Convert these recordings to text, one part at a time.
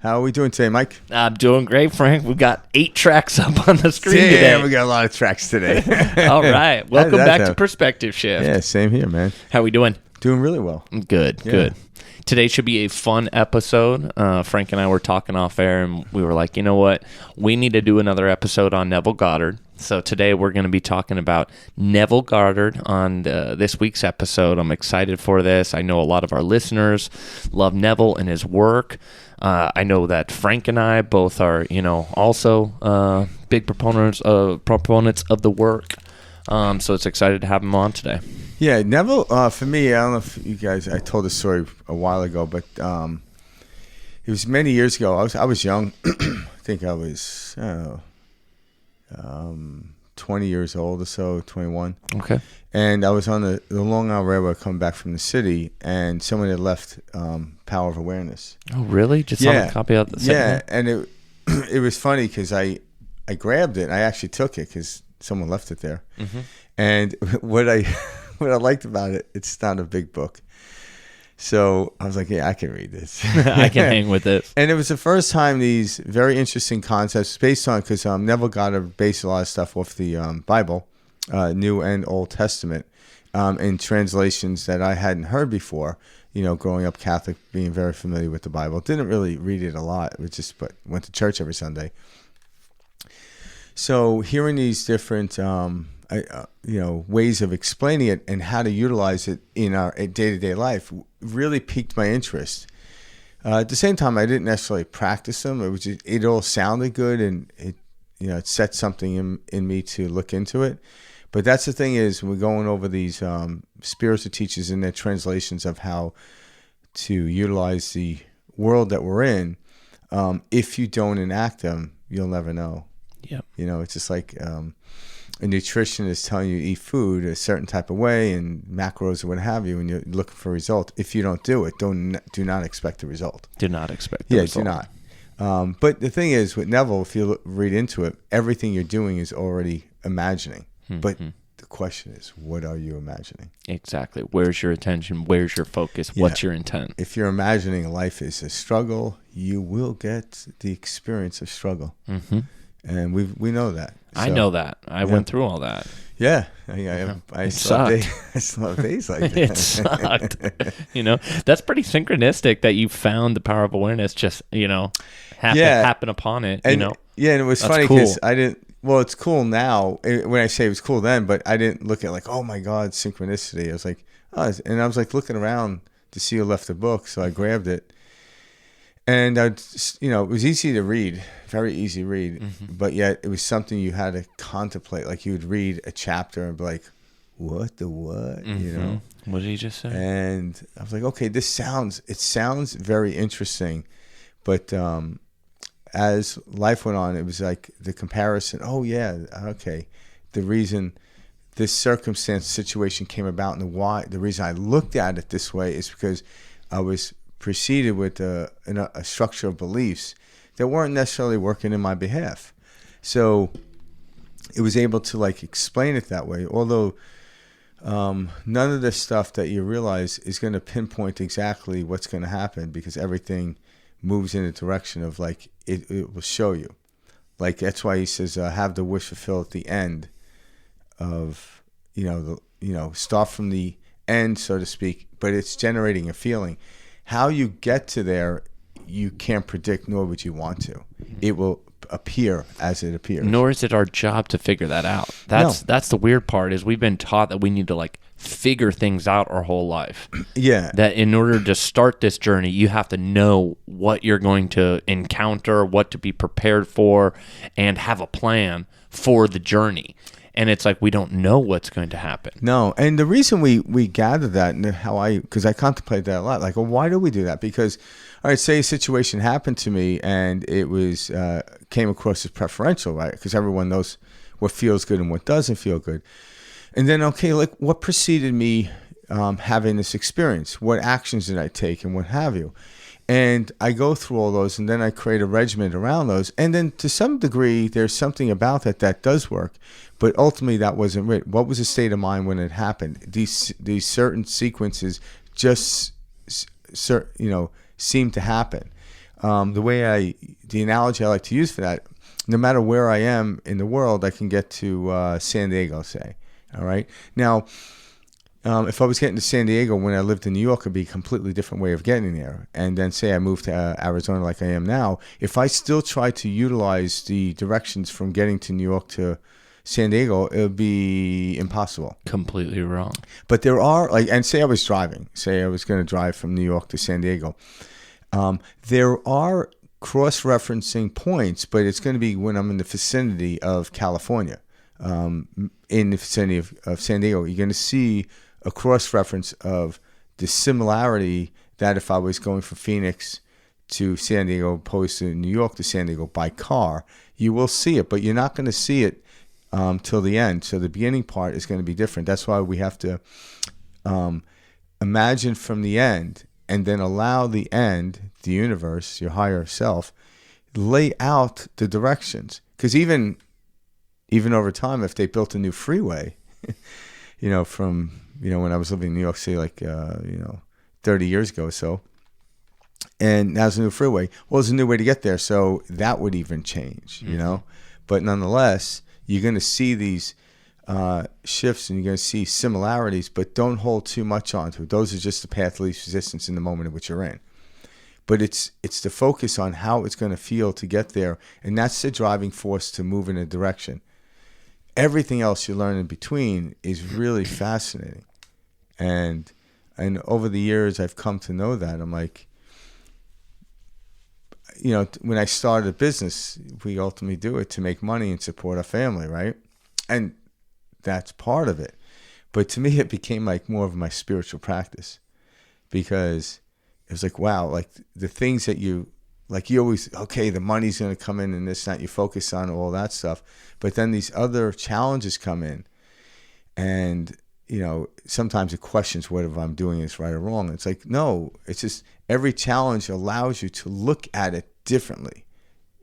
How are we doing today, Mike? I'm doing great, Frank. We've got 8 tracks up on the screen today. Yeah, we got a lot of tracks today. All right. Welcome back to Perspective Shift. Yeah, same here, man. How we doing? Doing really well. Good. Today should be a fun episode. Frank and I were talking off air, and we were like, you know what? We need to do another episode on Neville Goddard. So today we're going to be talking about Neville Goddard on this week's episode. I'm excited for this. I know a lot of our listeners love Neville and his work. I know that Frank and I both are, also big proponents of the work. So it's excited to have him on today. Yeah, Neville, for me, I don't know if you guys, I told this story a while ago, but it was many years ago. I was young. I think I was 20 years old or so, 21. Okay. And I was on the Long Island Railroad coming back from the city, and someone had left Power of Awareness. Oh, really? Just on a copy of the second? Yeah, and it was funny because I grabbed it. And I actually took it because someone left it there. Mm-hmm. And what I liked about it, it's not a big book. So I was like, yeah, I can read this. I can hang with this. And it was the first time these very interesting concepts based on, because Neville Goddard based a lot of stuff off the Bible, New and Old Testament, in translations that I hadn't heard before. Growing up Catholic, being very familiar with the Bible. Didn't really read it a lot. But went to church every Sunday. So hearing these different ways of explaining it and how to utilize it in our day-to-day life really piqued my interest. At the same time, I didn't necessarily practice them. It all sounded good, and it set something in me to look into it. But that's the thing is, we're going over these spiritual teachers and their translations of how to utilize the world that we're in. If you don't enact them, you'll never know. Yeah. It's just like a nutritionist telling you to eat food a certain type of way and macros or what have you, and you're looking for a result. If you don't do it, do not expect a result. Do not expect the result. Do not. But the thing is, with Neville, if you read into it, everything you're doing is already imagining. Mm-hmm. But the question is, what are you imagining? Exactly. Where's your attention? Where's your focus? Yeah. What's your intent? If you're imagining life is a struggle, you will get the experience of struggle. Mm-hmm. And we know that. I know that. I went through all that. Yeah. I still have days like that. It sucked. That's pretty synchronistic that you found the power of awareness just, to happen upon it, Yeah, and it was That's funny cool. because I didn't, well, it's cool now when I say it was cool then, but I didn't look at like, oh my God, synchronicity. I was like, and I was like looking around to see who left the book. So I grabbed it. And, it was easy to read, very easy read, mm-hmm. But yet it was something you had to contemplate. Like you would read a chapter and be like, what the what, mm-hmm. What did he just say? And I was like, okay, it sounds very interesting. But as life went on, it was like the comparison, oh yeah, okay, the reason this circumstance, situation came about and the reason I looked at it this way is because I was preceded with a structure of beliefs that weren't necessarily working in my behalf. So it was able to explain it that way, although none of the stuff that you realize is going to pinpoint exactly what's going to happen, because everything moves in a direction of it will show you. That's why he says have the wish fulfilled at the end of start from the end, so to speak, but it's generating a feeling. How you get to there, you can't predict, nor would you want to. It will appear as it appears. Nor is it our job to figure that out. That's the weird part, is we've been taught that we need to figure things out our whole life. Yeah. That in order to start this journey, you have to know what you're going to encounter, what to be prepared for, and have a plan for the journey. And it's like we don't know what's going to happen. No, and the reason we gather that, and because I contemplate that a lot, well, why do we do that? Because, all right, say a situation happened to me and it was came across as preferential, right? Because everyone knows what feels good and what doesn't feel good. And then, okay, what preceded me having this experience? What actions did I take and what have you? And I go through all those, and then I create a regimen around those. And then to some degree, there's something about that does work. But ultimately, that wasn't it. What was the state of mind when it happened? These certain sequences just, seem to happen. the analogy I like to use for that, no matter where I am in the world, I can get to San Diego, say. All right. Now, if I was getting to San Diego when I lived in New York, it'd be a completely different way of getting there. And then say I moved to Arizona like I am now, if I still try to utilize the directions from getting to New York to San Diego, it would be impossible. Completely wrong. But there are, and say I was driving, say I was going to drive from New York to San Diego. There are cross-referencing points, but it's going to be when I'm in the vicinity of California. In the vicinity of San Diego, you're going to see a cross-reference of the similarity that if I was going from Phoenix to San Diego opposed to New York to San Diego by car, you will see it, but you're not going to see it till the end. So the beginning part is going to be different. That's why we have to imagine from the end and then allow the end, the universe, your higher self, lay out the directions. Because even over time, if they built a new freeway, from when I was living in New York City, 30 years ago or so, and now's a new freeway. Well, there's a new way to get there, so that would even change, But nonetheless, you're going to see these shifts and you're going to see similarities, but don't hold too much onto it. Those are just the path of least resistance in the moment in which you're in. But it's the focus on how it's going to feel to get there, and that's the driving force to move in a direction. Everything else you learn in between is really fascinating. And over the years, I've come to know that. I'm like, when I started a business, we ultimately do it to make money and support our family, right? And that's part of it. But to me, it became like more of my spiritual practice, because it was like, wow, like the things that you always, okay, the money's going to come in and this, that, you focus on all that stuff. But then these other challenges come in, and, sometimes it questions whether I'm doing this right or wrong. It's like, no, it's just every challenge allows you to look at it differently,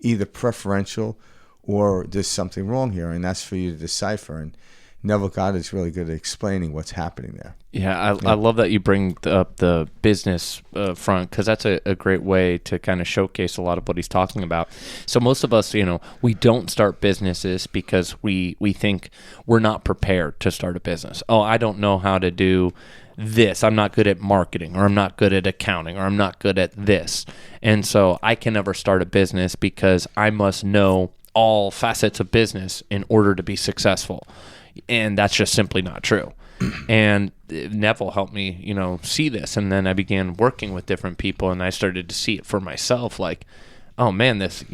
either preferential or there's something wrong here, and that's for you to decipher. And Neville Goddard is really good at explaining what's happening there. Yeah, I love that you bring up the business front, because that's a great way to kind of showcase a lot of what he's talking about. So most of us, we don't start businesses because we think we're not prepared to start a business. Oh, I don't know how to do this. I'm not good at marketing, or I'm not good at accounting, or I'm not good at this. And so I can never start a business because I must know all facets of business in order to be successful. And that's just simply not true. And Neville helped me, see this. And then I began working with different people, and I started to see it for myself. Like, oh man, this,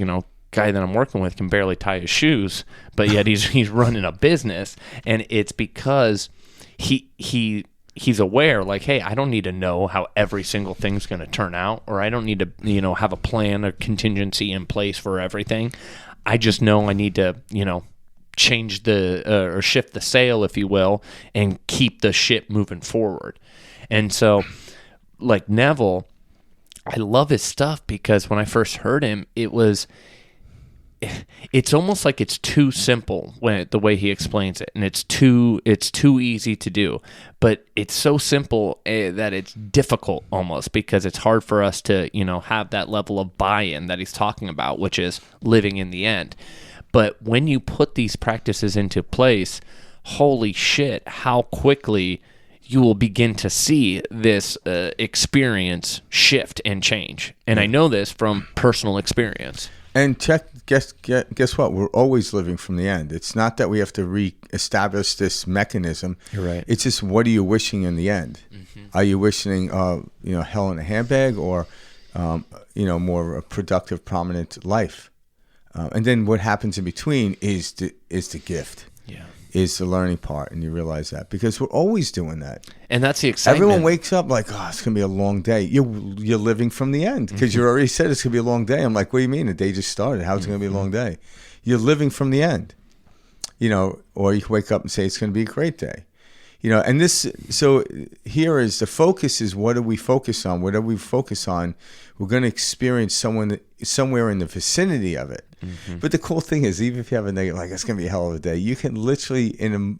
guy that I'm working with can barely tie his shoes, but yet he's running a business. And it's because he's aware, like, hey, I don't need to know how every single thing's going to turn out, or I don't need to, have a plan or contingency in place for everything. I just know I need to, change or shift the sail, if you will, and keep the ship moving forward. And so, like Neville, I love his stuff because when I first heard him, it's almost like it's too simple the way he explains it, and it's too easy to do. But it's so simple that it's difficult almost, because it's hard for us to have that level of buy-in that he's talking about, which is living in the end. But when you put these practices into place, holy shit, how quickly you will begin to see this experience shift and change. And I know this from personal experience. And guess what? We're always living from the end. It's not that we have to reestablish this mechanism. You're right. It's just, what are you wishing in the end? Mm-hmm. Are you wishing, hell in a handbag, or, more of a productive, prominent life? And then what happens in between is the gift. Yeah. Is the learning part, and you realize that, because we're always doing that. And that's the excitement. Everyone wakes up like, oh, it's going to be a long day. You're living from the end, because you already said it's going to be a long day. I'm like, what do you mean? The day just started. How's it going to be a long day? You're living from the end, or you can wake up and say it's going to be a great day. And this, so here is the focus is, what do we focus on? Whatever we focus on, we're going to experience somewhere in the vicinity of it. Mm-hmm. But the cool thing is, even if you have a negative, like, it's going to be a hell of a day, you can literally in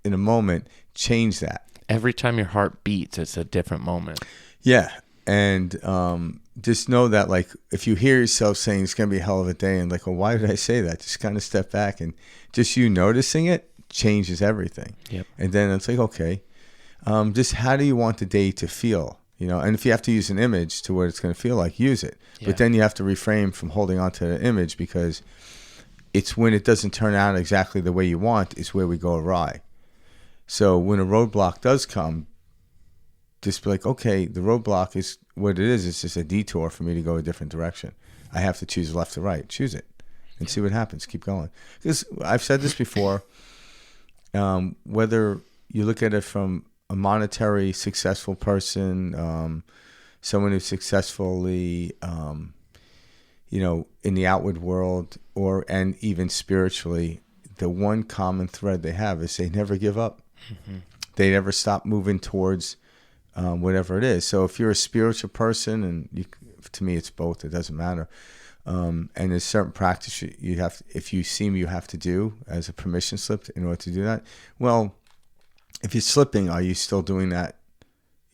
a moment change that. Every time your heart beats, it's a different moment. Yeah. And just know that, like, if you hear yourself saying it's going to be a hell of a day, and like, well, why did I say that? Just kind of step back, and just you noticing it changes everything. Yep. And then it's like, okay, just how do you want the day to feel? And if you have to use an image to what it's going to feel like, use it. Yeah. But then you have to refrain from holding on to the image, because it's when it doesn't turn out exactly the way you want is where we go awry. So when a roadblock does come, just be like, okay, the roadblock is what it is. It's just a detour for me to go a different direction. I have to choose left or right. Choose it and see what happens. Keep going. Because I've said this before, whether you look at it from a monetary successful person, someone who's successfully, in the outward world, and even spiritually, the one common thread they have is they never give up. Mm-hmm. They never stop moving towards whatever it is. So if you're a spiritual person, and to me it's both, it doesn't matter. And there's certain practice you have, if you have to do as a permission slip in order to do that. Well, if you're slipping, are you still doing that?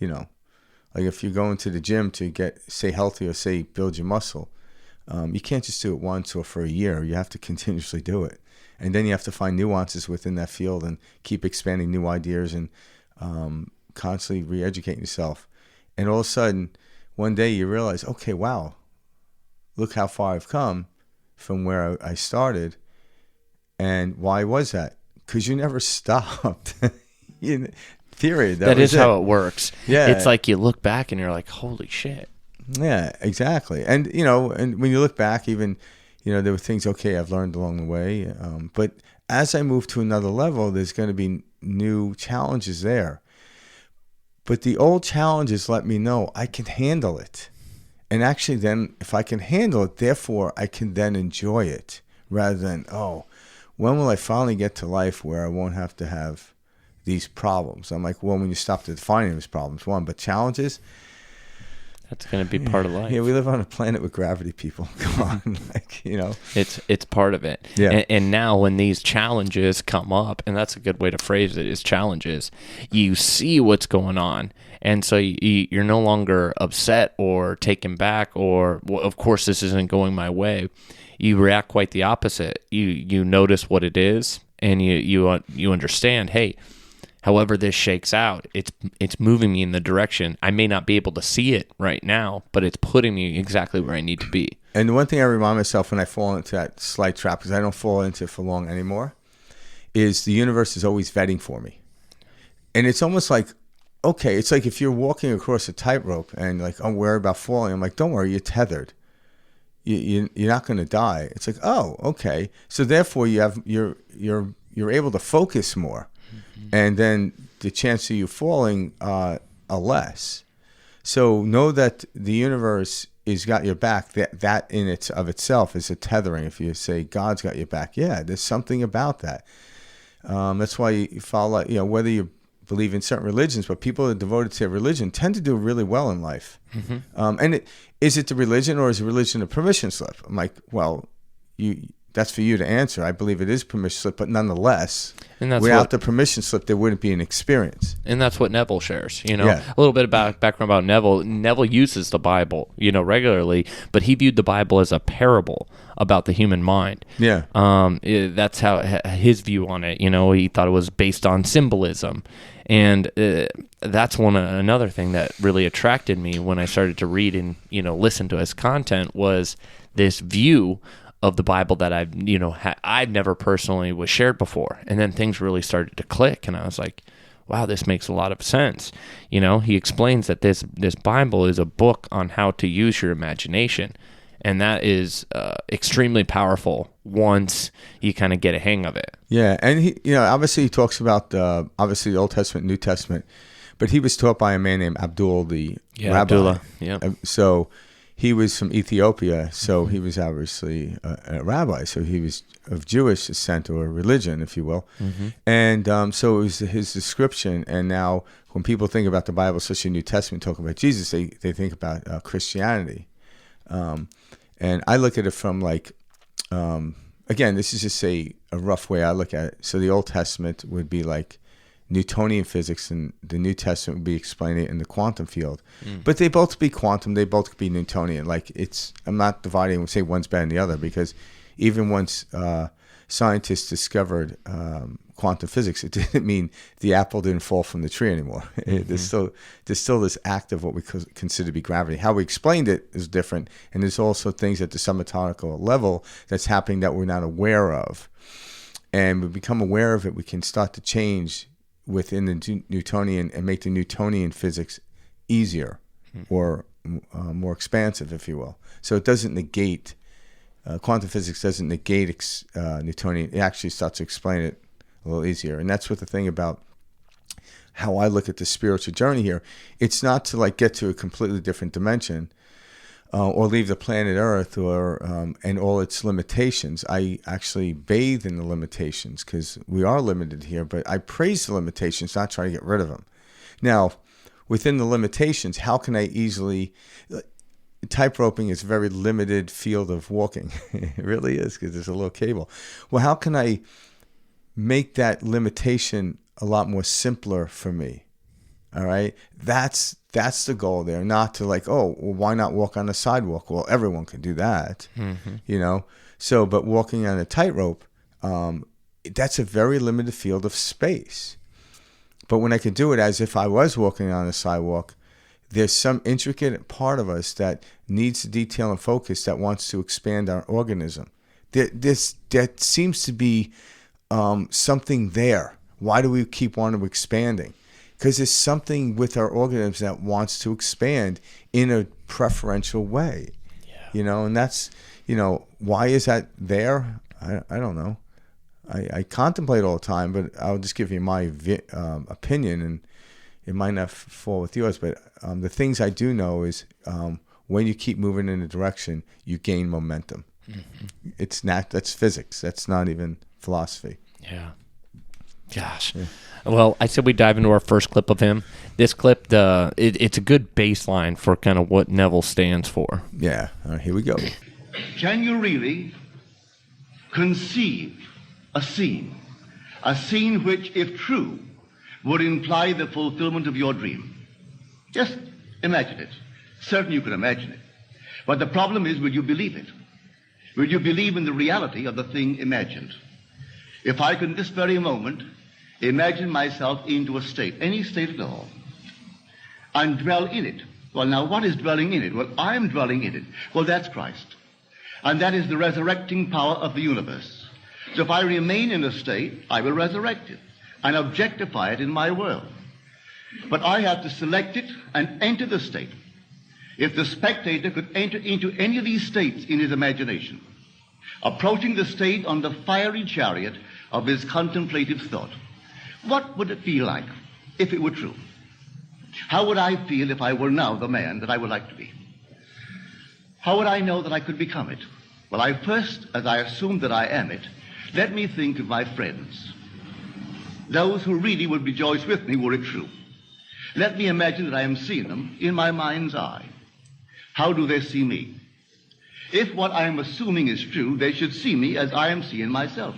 Like if you're going to the gym to stay healthy or build your muscle, you can't just do it once or for a year. You have to continuously do it. And then you have to find nuances within that field and keep expanding new ideas and constantly re-educating yourself. And all of a sudden, one day you realize, okay, wow, look how far I've come from where I started. And why was that? Because you never stopped. Period. That is how it works. Yeah. It's like you look back and you're like, holy shit. Yeah, exactly. And, and when you look back, even, there were things, okay, I've learned along the way. But as I move to another level, there's going to be new challenges there. But the old challenges let me know I can handle it. And actually then, if I can handle it, therefore I can then enjoy it, rather than, when will I finally get to life where I won't have to have these problems? I'm like, well, when you stop defining those problems, one, but challenges, that's going to be part of life. Yeah, we live on a planet with gravity, people. Come on, It's part of it. Yeah. And now when these challenges come up, and that's a good way to phrase it, is challenges, you see what's going on. And so you're no longer upset or taken back or, well, of course, this isn't going my way. You react quite the opposite. You notice what it is, and you understand, hey, however this shakes out, it's moving me in the direction. I may not be able to see it right now, but it's putting me exactly where I need to be. And the one thing I remind myself when I fall into that slight trap, because I don't fall into it for long anymore, is the universe is always vetting for me. And it's almost like, okay, it's like if you're walking across a tightrope and like, I'm worried about falling. I'm like, don't worry, you're tethered. You're not going to die. It's like, oh, okay. So therefore, you're able to focus more. And then the chance of you falling are less. So know that the universe has got your back. That in itself is a tethering. If you say God's got your back, yeah, there's something about that. That's why you follow, whether you believe in certain religions, but people that are devoted to their religion tend to do really well in life. Mm-hmm. Is it the religion, or is religion a permission slip? I'm like, well, that's for you to answer. I believe it is permission slip, but nonetheless, without the permission slip, there wouldn't be an experience. And that's what Neville shares. A little bit about background about Neville. Neville uses the Bible, regularly, but he viewed the Bible as a parable about the human mind. Yeah. That's how his view on it. He thought it was based on symbolism, and that's another thing that really attracted me when I started to read and listen to his content was this view of the Bible that I've never personally was shared before. And then things really started to click, and I was like, wow, this makes a lot of sense. He explains that this Bible is a book on how to use your imagination. And that is extremely powerful once you kind of get a hang of it. Yeah, and he, obviously he talks about the Old Testament, New Testament, but he was taught by a man named Abdullah, the rabbi. Abdullah, yeah. So he was from Ethiopia, so he was obviously a rabbi, so he was of Jewish descent or religion, if you will. Mm-hmm. And so it was his description, and now when people think about the Bible, especially New Testament, talking about Jesus, they think about Christianity. And I look at it from like, again, this is just a rough way I look at it. So the Old Testament would be like Newtonian physics, and the New Testament would be explaining it in the quantum field. But they both could be quantum, they both could be Newtonian. Like, I'm not dividing and say one's better than the other, because even once scientists discovered quantum physics, it didn't mean the apple didn't fall from the tree anymore. There's still this act of what we consider to be gravity. How we explained it is different, and there's also things at the subatomic level that's happening that we're not aware of. And we become aware of it, we can start to change within the Newtonian and make the Newtonian physics easier or more expansive, if you will. So it doesn't negate, quantum physics doesn't negate Newtonian. It actually starts to explain it a little easier. And that's what the thing about how I look at the spiritual journey here. It's not to like get to a completely different dimension or leave the planet Earth or and all its limitations. I actually bathe in the limitations because we are limited here, but I praise the limitations, not try to get rid of them. Now, within the limitations, how can I easily... Tight roping is a very limited field of walking. It really is, because there's a little cable. Well, how can I make that limitation a lot more simpler for me? All right? That's the goal there, not to like, oh, well, why not walk on the sidewalk? Well, everyone can do that, you know? So, but walking on a tightrope, that's a very limited field of space. But when I could do it as if I was walking on a sidewalk, there's some intricate part of us that needs detail and focus that wants to expand our organism. That seems to be something there. Why do we keep wanting to expanding? Because there's something with our organism that wants to expand in a preferential way. Yeah. You know, and that's, you know, why is that there? I don't know. I contemplate all the time, but I'll just give you my opinion, and it might not fall with yours, but the things I do know is when you keep moving in a direction, you gain momentum. That's physics. That's not even philosophy. Yeah. Gosh. Yeah. Well, I said we dive into our first clip of him. This clip, it's a good baseline for kind of what Neville stands for. Yeah. All right, here we go. Can you really conceive a scene which, if true, would imply the fulfillment of your dream? Just imagine it. Certainly you can imagine it. But the problem is, will you believe it? Will you believe in the reality of the thing imagined? If I can this very moment imagine myself into a state, any state at all, and dwell in it. Well, now what is dwelling in it? Well, I am dwelling in it. Well, that's Christ. And that is the resurrecting power of the universe. So if I remain in a state, I will resurrect it and objectify it in my world. But I have to select it and enter the state. If the spectator could enter into any of these states in his imagination, approaching the state on the fiery chariot of his contemplative thought, what would it feel like if it were true? How would I feel if I were now the man that I would like to be? How would I know that I could become it? Well, I first, as I assume that I am it, let me think of my friends, those who really would rejoice with me were it true. Let me imagine that I am seeing them in my mind's eye. How do they see me? If what I am assuming is true, they should see me as I am seeing myself.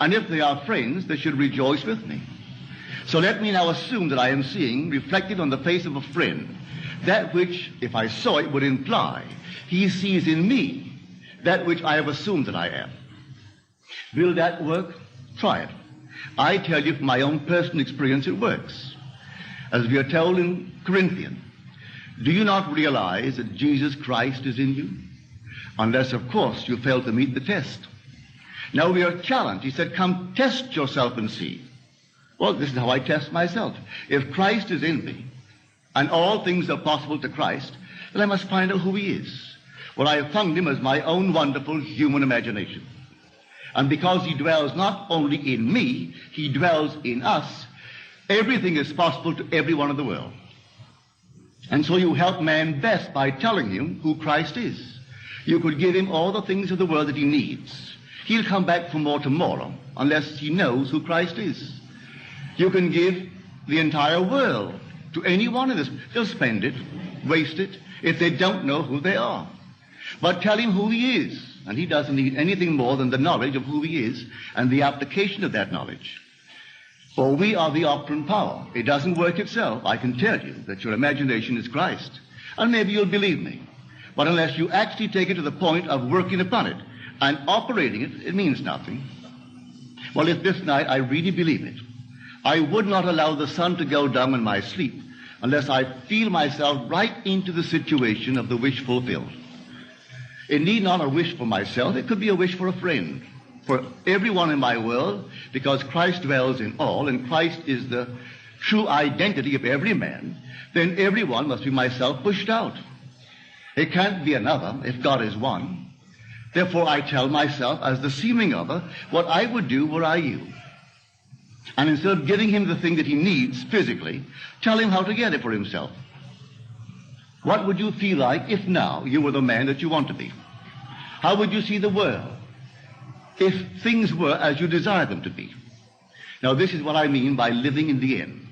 And if they are friends, they should rejoice with me. So let me now assume that I am seeing, reflected on the face of a friend, that which, if I saw it, would imply he sees in me that which I have assumed that I am. Will that work? Try it. I tell you from my own personal experience, it works. As we are told in Corinthians, do you not realize that Jesus Christ is in you? Unless, of course, you fail to meet the test. Now we are challenged. He said, come test yourself and see. Well, this is how I test myself. If Christ is in me, and all things are possible to Christ, then I must find out who he is. Well, I have found him as my own wonderful human imagination. And because he dwells not only in me, he dwells in us, everything is possible to everyone in the world. And so you help man best by telling him who Christ is. You could give him all the things of the world that he needs. He'll come back for more tomorrow unless he knows who Christ is. You can give the entire world to any one of us. They'll spend it, waste it, if they don't know who they are. But tell him who he is, and he doesn't need anything more than the knowledge of who he is and the application of that knowledge. For we are the operant power. It doesn't work itself. I can tell you that your imagination is Christ. And maybe you'll believe me. But unless you actually take it to the point of working upon it and operating it, it means nothing. Well, if this night I really believe it, I would not allow the sun to go down in my sleep unless I feel myself right into the situation of the wish fulfilled. It need not a wish for myself. It could be a wish for a friend, for everyone in my world, because Christ dwells in all, and Christ is the true identity of every man. Then everyone must be myself pushed out. It can't be another if God is one. Therefore, I tell myself, as the seeming other, what I would do were I you. And instead of giving him the thing that he needs physically, tell him how to get it for himself. What would you feel like if now you were the man that you want to be? How would you see the world if things were as you desire them to be? Now, this is what I mean by living in the end.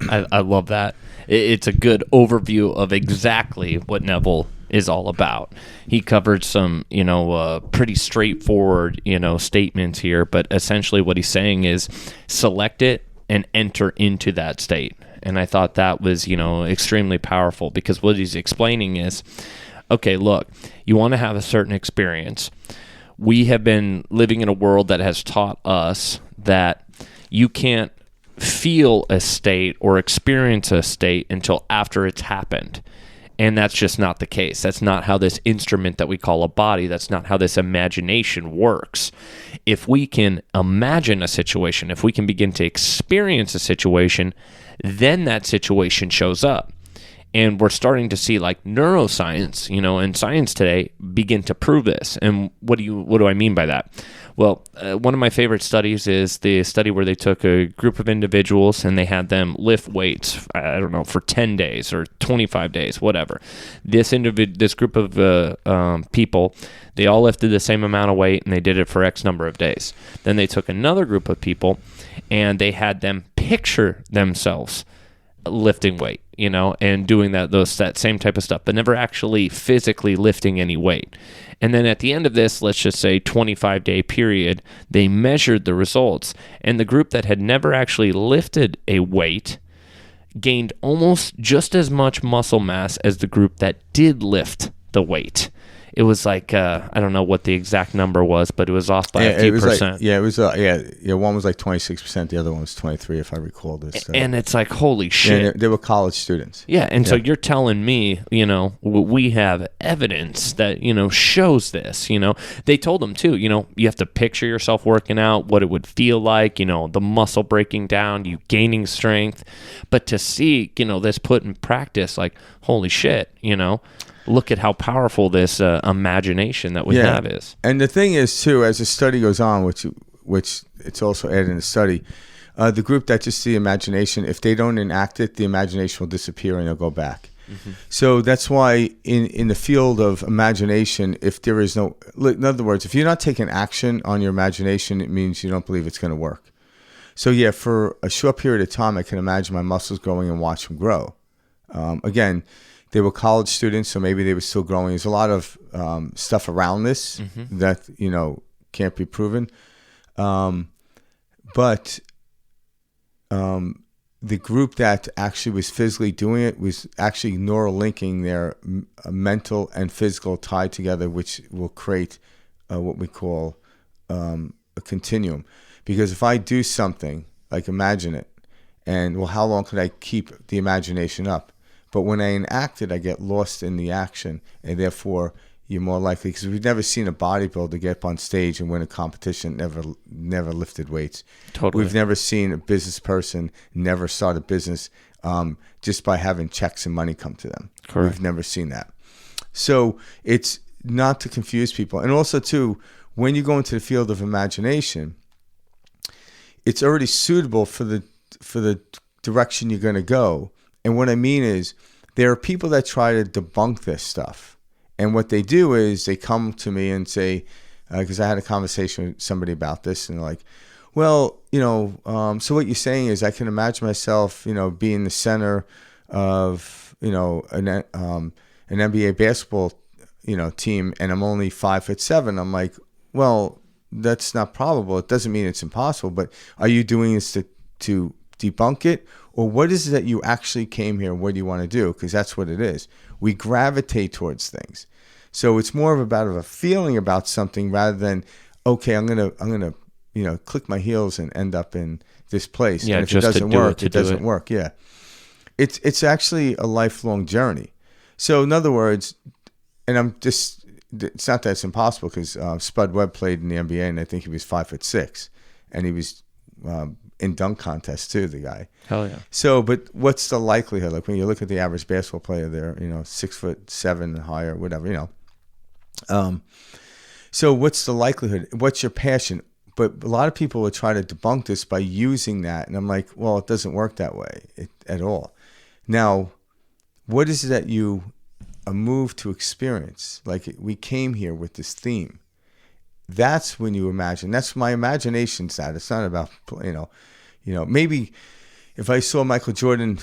I love that. It's a good overview of exactly what Neville is all about. He covered some, pretty straightforward, statements here, but essentially what he's saying is select it and enter into that state. And I thought that was, extremely powerful, because what he's explaining is, okay, look, you want to have a certain experience. We have been living in a world that has taught us that you can't feel a state or experience a state until after it's happened. And that's just not the case. That's not how this instrument that we call a body, that's not how this imagination works. If we can imagine a situation, if we can begin to experience a situation, then that situation shows up. And we're starting to see like neuroscience, and science today begin to prove this. And what do I mean by that? Well, one of my favorite studies is the study where they took a group of individuals and they had them lift weights, I don't know, for 10 days or 25 days, whatever. This group of people, they all lifted the same amount of weight and they did it for X number of days. Then they took another group of people and they had them picture themselves lifting weight, and doing that same type of stuff, but never actually physically lifting any weight. And then at the end of this, let's just say 25-day period, they measured the results. And the group that had never actually lifted a weight gained almost just as much muscle mass as the group that did lift the weight. It was like, I don't know what the exact number was, but it was off by a few percent. One was like 26%, the other one was 23%, if I recall this. And it's like, holy shit. Yeah, they were college students. Yeah, and so you're telling me, we have evidence that, shows this, They told them too, you have to picture yourself working out, what it would feel like, the muscle breaking down, you gaining strength. But to see, this put in practice, like, holy shit, look at how powerful this imagination that we have is. And the thing is, too, as the study goes on, which it's also added in the study, the group that just the imagination, if they don't enact it, the imagination will disappear and they'll go back. Mm-hmm. So that's why in the field of imagination, if there is no, in other words, if you're not taking action on your imagination, it means you don't believe it's going to work. So yeah, for a short period of time, I can imagine my muscles growing and watch them grow. Again, they were college students, so maybe they were still growing. There's a lot of stuff around this that, can't be proven. But the group that actually was physically doing it was actually neurolinking their mental and physical tied together, which will create what we call a continuum. Because if I do something, like imagine it, and how long could I keep the imagination up? But when I enact it, I get lost in the action, and therefore you're more likely, because we've never seen a bodybuilder get up on stage and win a competition, never lifted weights. Totally. We've never seen a business person never start a business just by having checks and money come to them. Correct. We've never seen that. So it's not to confuse people. And also, too, when you go into the field of imagination, it's already suitable for the direction you're going to go. And what I mean is, there are people that try to debunk this stuff. And what they do is they come to me and say, because I had a conversation with somebody about this, and they're like, well, so what you're saying is I can imagine myself, being the center of, an NBA basketball, team, and I'm only 5'7". I'm like, well, that's not probable. It doesn't mean it's impossible, but are you doing this to debunk it, or what is it that you actually came here? What do you want to do? Because that's what it is. We gravitate towards things. So it's more about a feeling about something rather than, okay, I'm gonna click my heels and end up in this place. Yeah, and if just it doesn't to work, do it doesn't work. Yeah, it's actually a lifelong journey. So in other words, and it's not that it's impossible, because Spud Webb played in the NBA and I think he was 5'6", and he was in dunk contests too, the guy. Hell yeah. So, but what's the likelihood? Like when you look at the average basketball player, they're 6'7" and higher, whatever. So what's the likelihood? What's your passion? But a lot of people would try to debunk this by using that, and I'm like, well, it doesn't work that way at all. Now, what is it that you move to experience? Like we came here with this theme. That's when you imagine. That's my imagination side. It's not about, maybe if I saw Michael Jordan,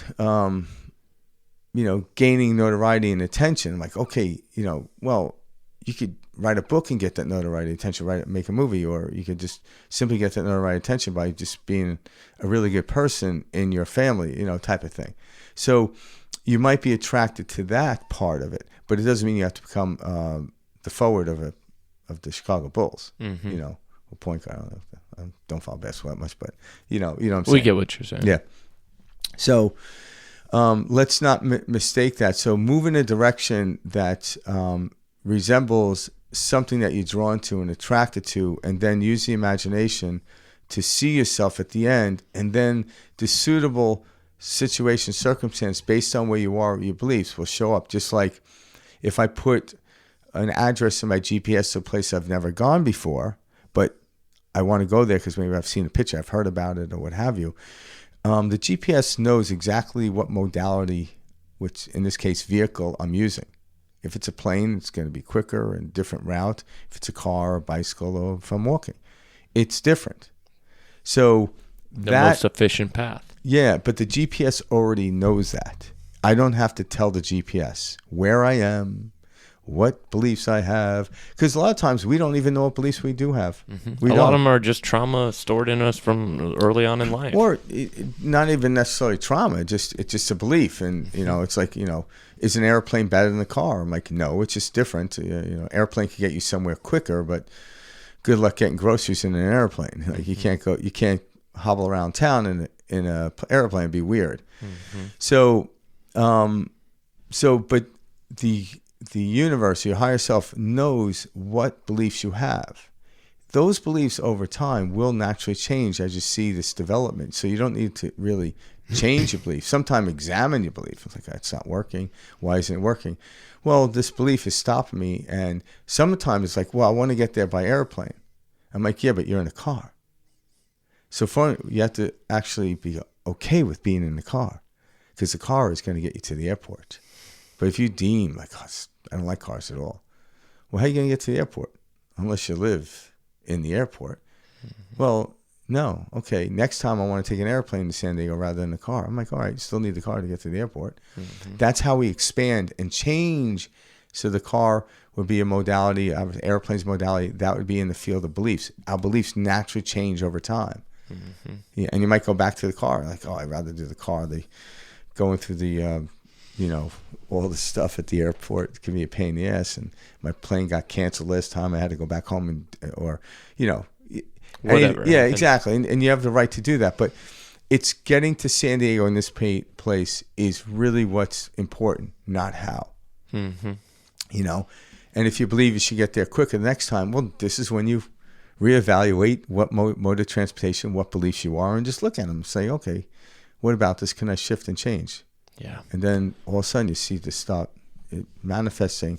gaining notoriety and attention, I'm like, okay, well, you could write a book and get that notoriety, attention, make a movie, or you could just simply get that notoriety, attention by just being a really good person in your family, type of thing. So you might be attracted to that part of it, but it doesn't mean you have to become the forward of the Chicago Bulls. Mm-hmm. Or point guard. I don't follow basketball that much, but you know what I'm saying. We get what you're saying. Yeah. So let's not mistake that. So move in a direction that resembles something that you're drawn to and attracted to, and then use the imagination to see yourself at the end, and then the suitable situation, circumstance based on where you are, your beliefs will show up. Just like if I put an address in my GPS to a place I've never gone before, but I want to go there because maybe I've seen a picture, I've heard about it, or what have you. The GPS knows exactly what modality, which in this case vehicle, I'm using. If it's a plane, it's going to be quicker and different route. If it's a car or bicycle, or if I'm walking, it's different. So the most efficient path. Yeah, but the GPS already knows that. I don't have to tell the GPS where I am, what beliefs I have, because a lot of times we don't even know what beliefs we do have. Mm-hmm. A lot of them are just trauma stored in us from early on in life, or not even necessarily trauma. It's just a belief, and it's like is an airplane better than a car? I'm like, no, it's just different. Airplane can get you somewhere quicker, but good luck getting groceries in an airplane. Like you can't hobble around town in a airplane. It'd be weird. Mm-hmm. So but the universe, your higher self, knows what beliefs you have. Those beliefs over time will naturally change as you see this development. So you don't need to really change your belief. Sometimes examine your belief. It's like, it's not working. Why isn't it working? Well, this belief is stopping me. And sometimes it's like, well, I want to get there by airplane. I'm like, yeah, but you're in a car. So you have to actually be okay with being in the car, because the car is going to get you to the airport. But if you deem like, I don't like cars at all, well, how are you going to get to the airport? Unless you live in the airport. Mm-hmm. Well, no. Okay, next time I want to take an airplane to San Diego rather than a car. I'm like, all right, you still need the car to get to the airport. Mm-hmm. That's how we expand and change. So the car would be a modality, airplane's modality, that would be in the field of beliefs. Our beliefs naturally change over time. Mm-hmm. Yeah, and you might go back to the car, like, oh, I'd rather do the car. Going through the all the stuff at the airport can be a pain in the ass, and my plane got canceled last time. I had to go back home whatever. Yeah, exactly. And you have the right to do that, but it's getting to San Diego in this place is really what's important, not how. Mm-hmm. And if you believe you should get there quicker the next time, well, this is when you reevaluate what mode of transportation, what beliefs you are, and just look at them and say, okay, what about this? Can I shift and change? Yeah. And then all of a sudden you see this start manifesting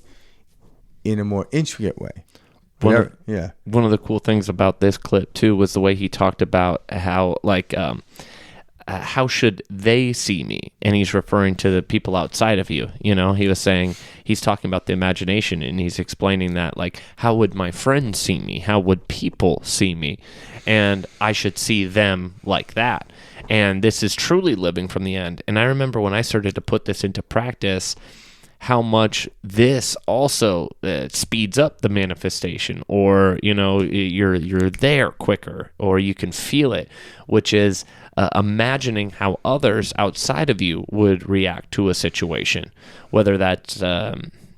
in a more intricate way. One of the cool things about this clip too was the way he talked about how how should they see me? And he's referring to the people outside of you. He was saying, he's talking about the imagination, and he's explaining that, like, how would my friends see me? How would people see me? And I should see them like that. And this is truly living from the end. And I remember when I started to put this into practice, how much this also speeds up the manifestation, or you're there quicker, or you can feel it, which is imagining how others outside of you would react to a situation, whether that's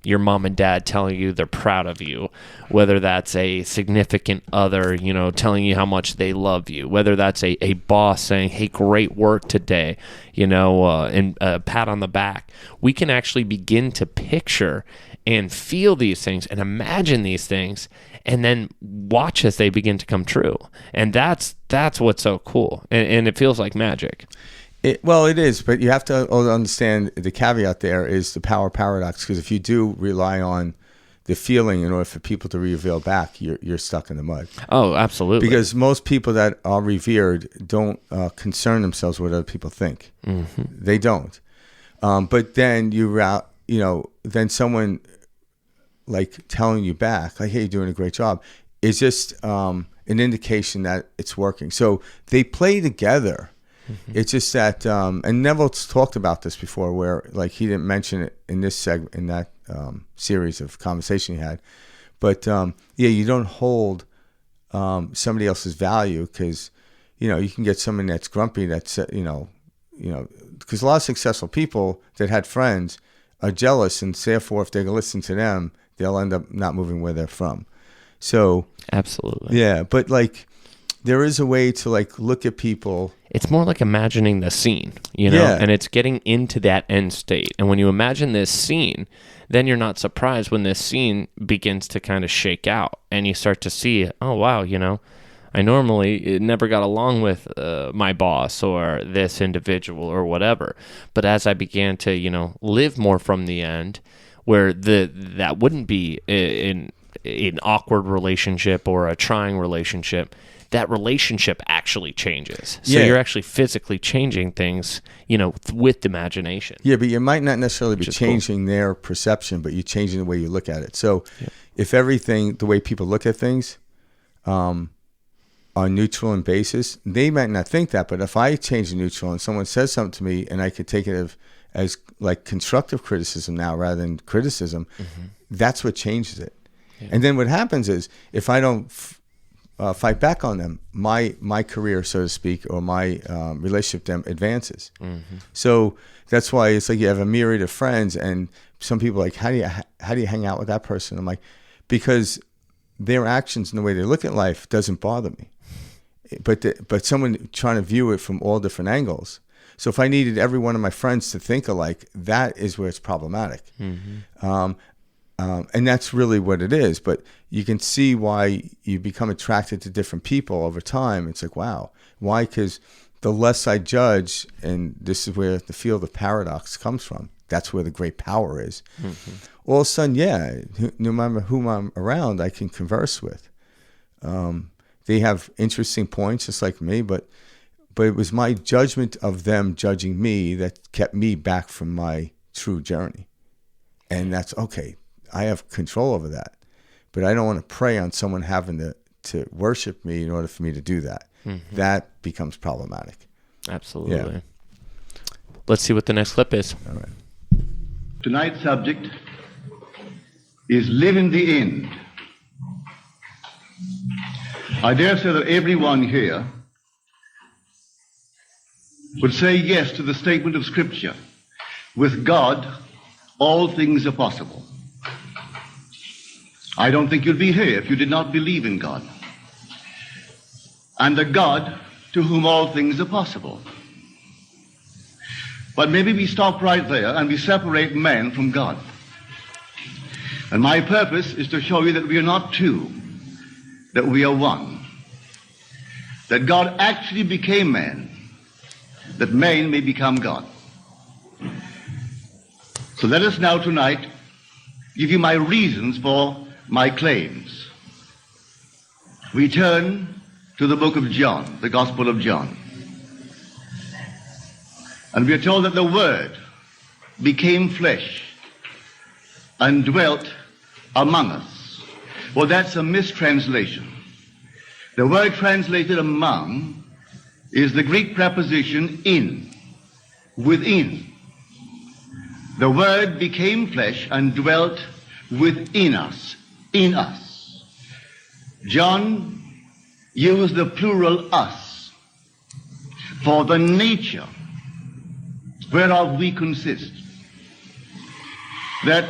your mom and dad telling you they're proud of you, whether that's a significant other, telling you how much they love you, whether that's a boss saying, hey, great work today, and a pat on the back. We can actually begin to picture and feel these things and imagine these things and then watch as they begin to come true. And that's what's so cool. And it feels like magic. Well, it is, but you have to understand the caveat there is the power paradox, because if you do rely on the feeling in order for people to reveal back, you're stuck in the mud. Oh, absolutely. Because most people that are revered don't concern themselves with what other people think. Mm-hmm. They don't. But then then someone like telling you back, like, hey, you're doing a great job, is just an indication that it's working. So they play together. Mm-hmm. It's just that, and Neville's talked about this before, where like he didn't mention it in this segment, in that series of conversation he had, but you don't hold somebody else's value, because you can get someone that's grumpy, that's because a lot of successful people that had friends are jealous, and therefore if they listen to them, they'll end up not moving where they're from. So absolutely, yeah, but like there is a way to like look at people. It's more like imagining the scene, and it's getting into that end state. And when you imagine this scene, then you're not surprised when this scene begins to kind of shake out and you start to see, oh, wow, I normally never got along with my boss or this individual or whatever. But as I began to, live more from the end, where that wouldn't be an awkward relationship or a trying relationship, that relationship actually changes. So you're actually physically changing things, with imagination. Yeah, but you might not necessarily be changing their perception, but you're changing the way you look at it. So if everything, the way people look at things are neutral in basis, they might not think that, but if I change the neutral and someone says something to me and I could take it as like constructive criticism now rather than criticism, mm-hmm. that's what changes it. Yeah. And then what happens is, if I don't fight back on them, my career, so to speak, or my relationship with them advances. Mm-hmm. So that's why it's like you have a myriad of friends, and some people are like, how do you hang out with that person? I'm like, because their actions and the way they look at life doesn't bother me, but someone trying to view it from all different angles. So if I needed every one of my friends to think alike, that is where it's problematic. Mm-hmm. And that's really what it is. But you can see why you become attracted to different people over time. It's like, wow. Why? Because the less I judge, and this is where the field of paradox comes from. That's where the great power is. Mm-hmm. All of a sudden, no matter whom I'm around, I can converse with. They have interesting points, just like me, but it was my judgment of them judging me that kept me back from my true journey. And that's okay. I have control over that, but I don't want to prey on someone having to worship me in order for me to do that. Mm-hmm. That becomes problematic. Absolutely. Yeah. Let's see what the next clip is. All right. Tonight's subject is live in the end. I dare say that everyone here would say yes to the statement of Scripture, with God, all things are possible. I don't think you'd be here if you did not believe in God, and the God to whom all things are possible. But maybe we stop right there and we separate man from God. And my purpose is to show you that we are not two, that we are one. That God actually became man, that man may become God. So let us now tonight give you my reasons for my claims. We turn to the book of John, the Gospel of John. And we are told that the Word became flesh and dwelt among us. Well, that's a mistranslation. The word translated among is the Greek preposition in, within. The Word became flesh and dwelt within us, in us. John used the plural us. for the nature whereof we consist. That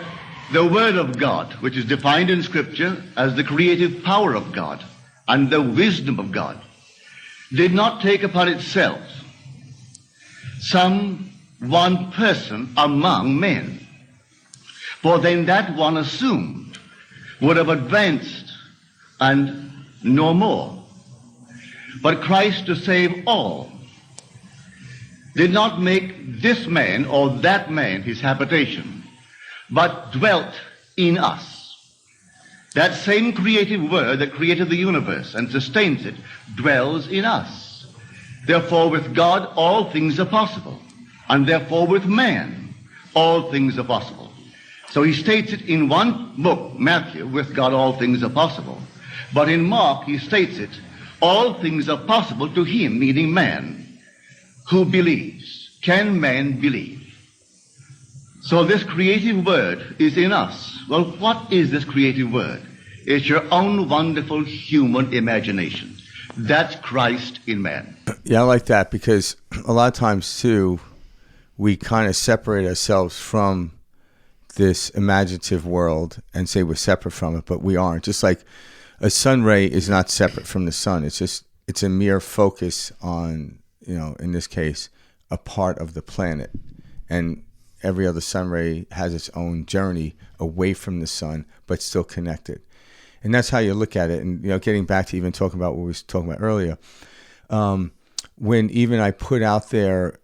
the Word of God, which is defined in Scripture as the creative power of God and the wisdom of God, did not take upon itself some one person among men, for then that one assumed would have advanced and no more. But Christ, to save all, did not make this man or that man his habitation, but dwelt in us. That same creative Word that created the universe and sustains it dwells in us. Therefore, with God, all things are possible. And therefore, with man, all things are possible. So he states it in one book, Matthew, with God, all things are possible. But in Mark, he states it, all things are possible to him, meaning man, who believes. Can man believe? So this creative Word is in us. Well, what is this creative Word? It's your own wonderful human imagination. That's Christ in man. Yeah, I like that, because a lot of times, too, we kind of separate ourselves from this imaginative world and say we're separate from it, but we aren't. Just like a sun ray is not separate from the sun. It's a mere focus on, in this case, a part of the planet. And every other sun ray has its own journey away from the sun, but still connected. And that's how you look at it. And, getting back to even talking about what we were talking about earlier, when even I put out there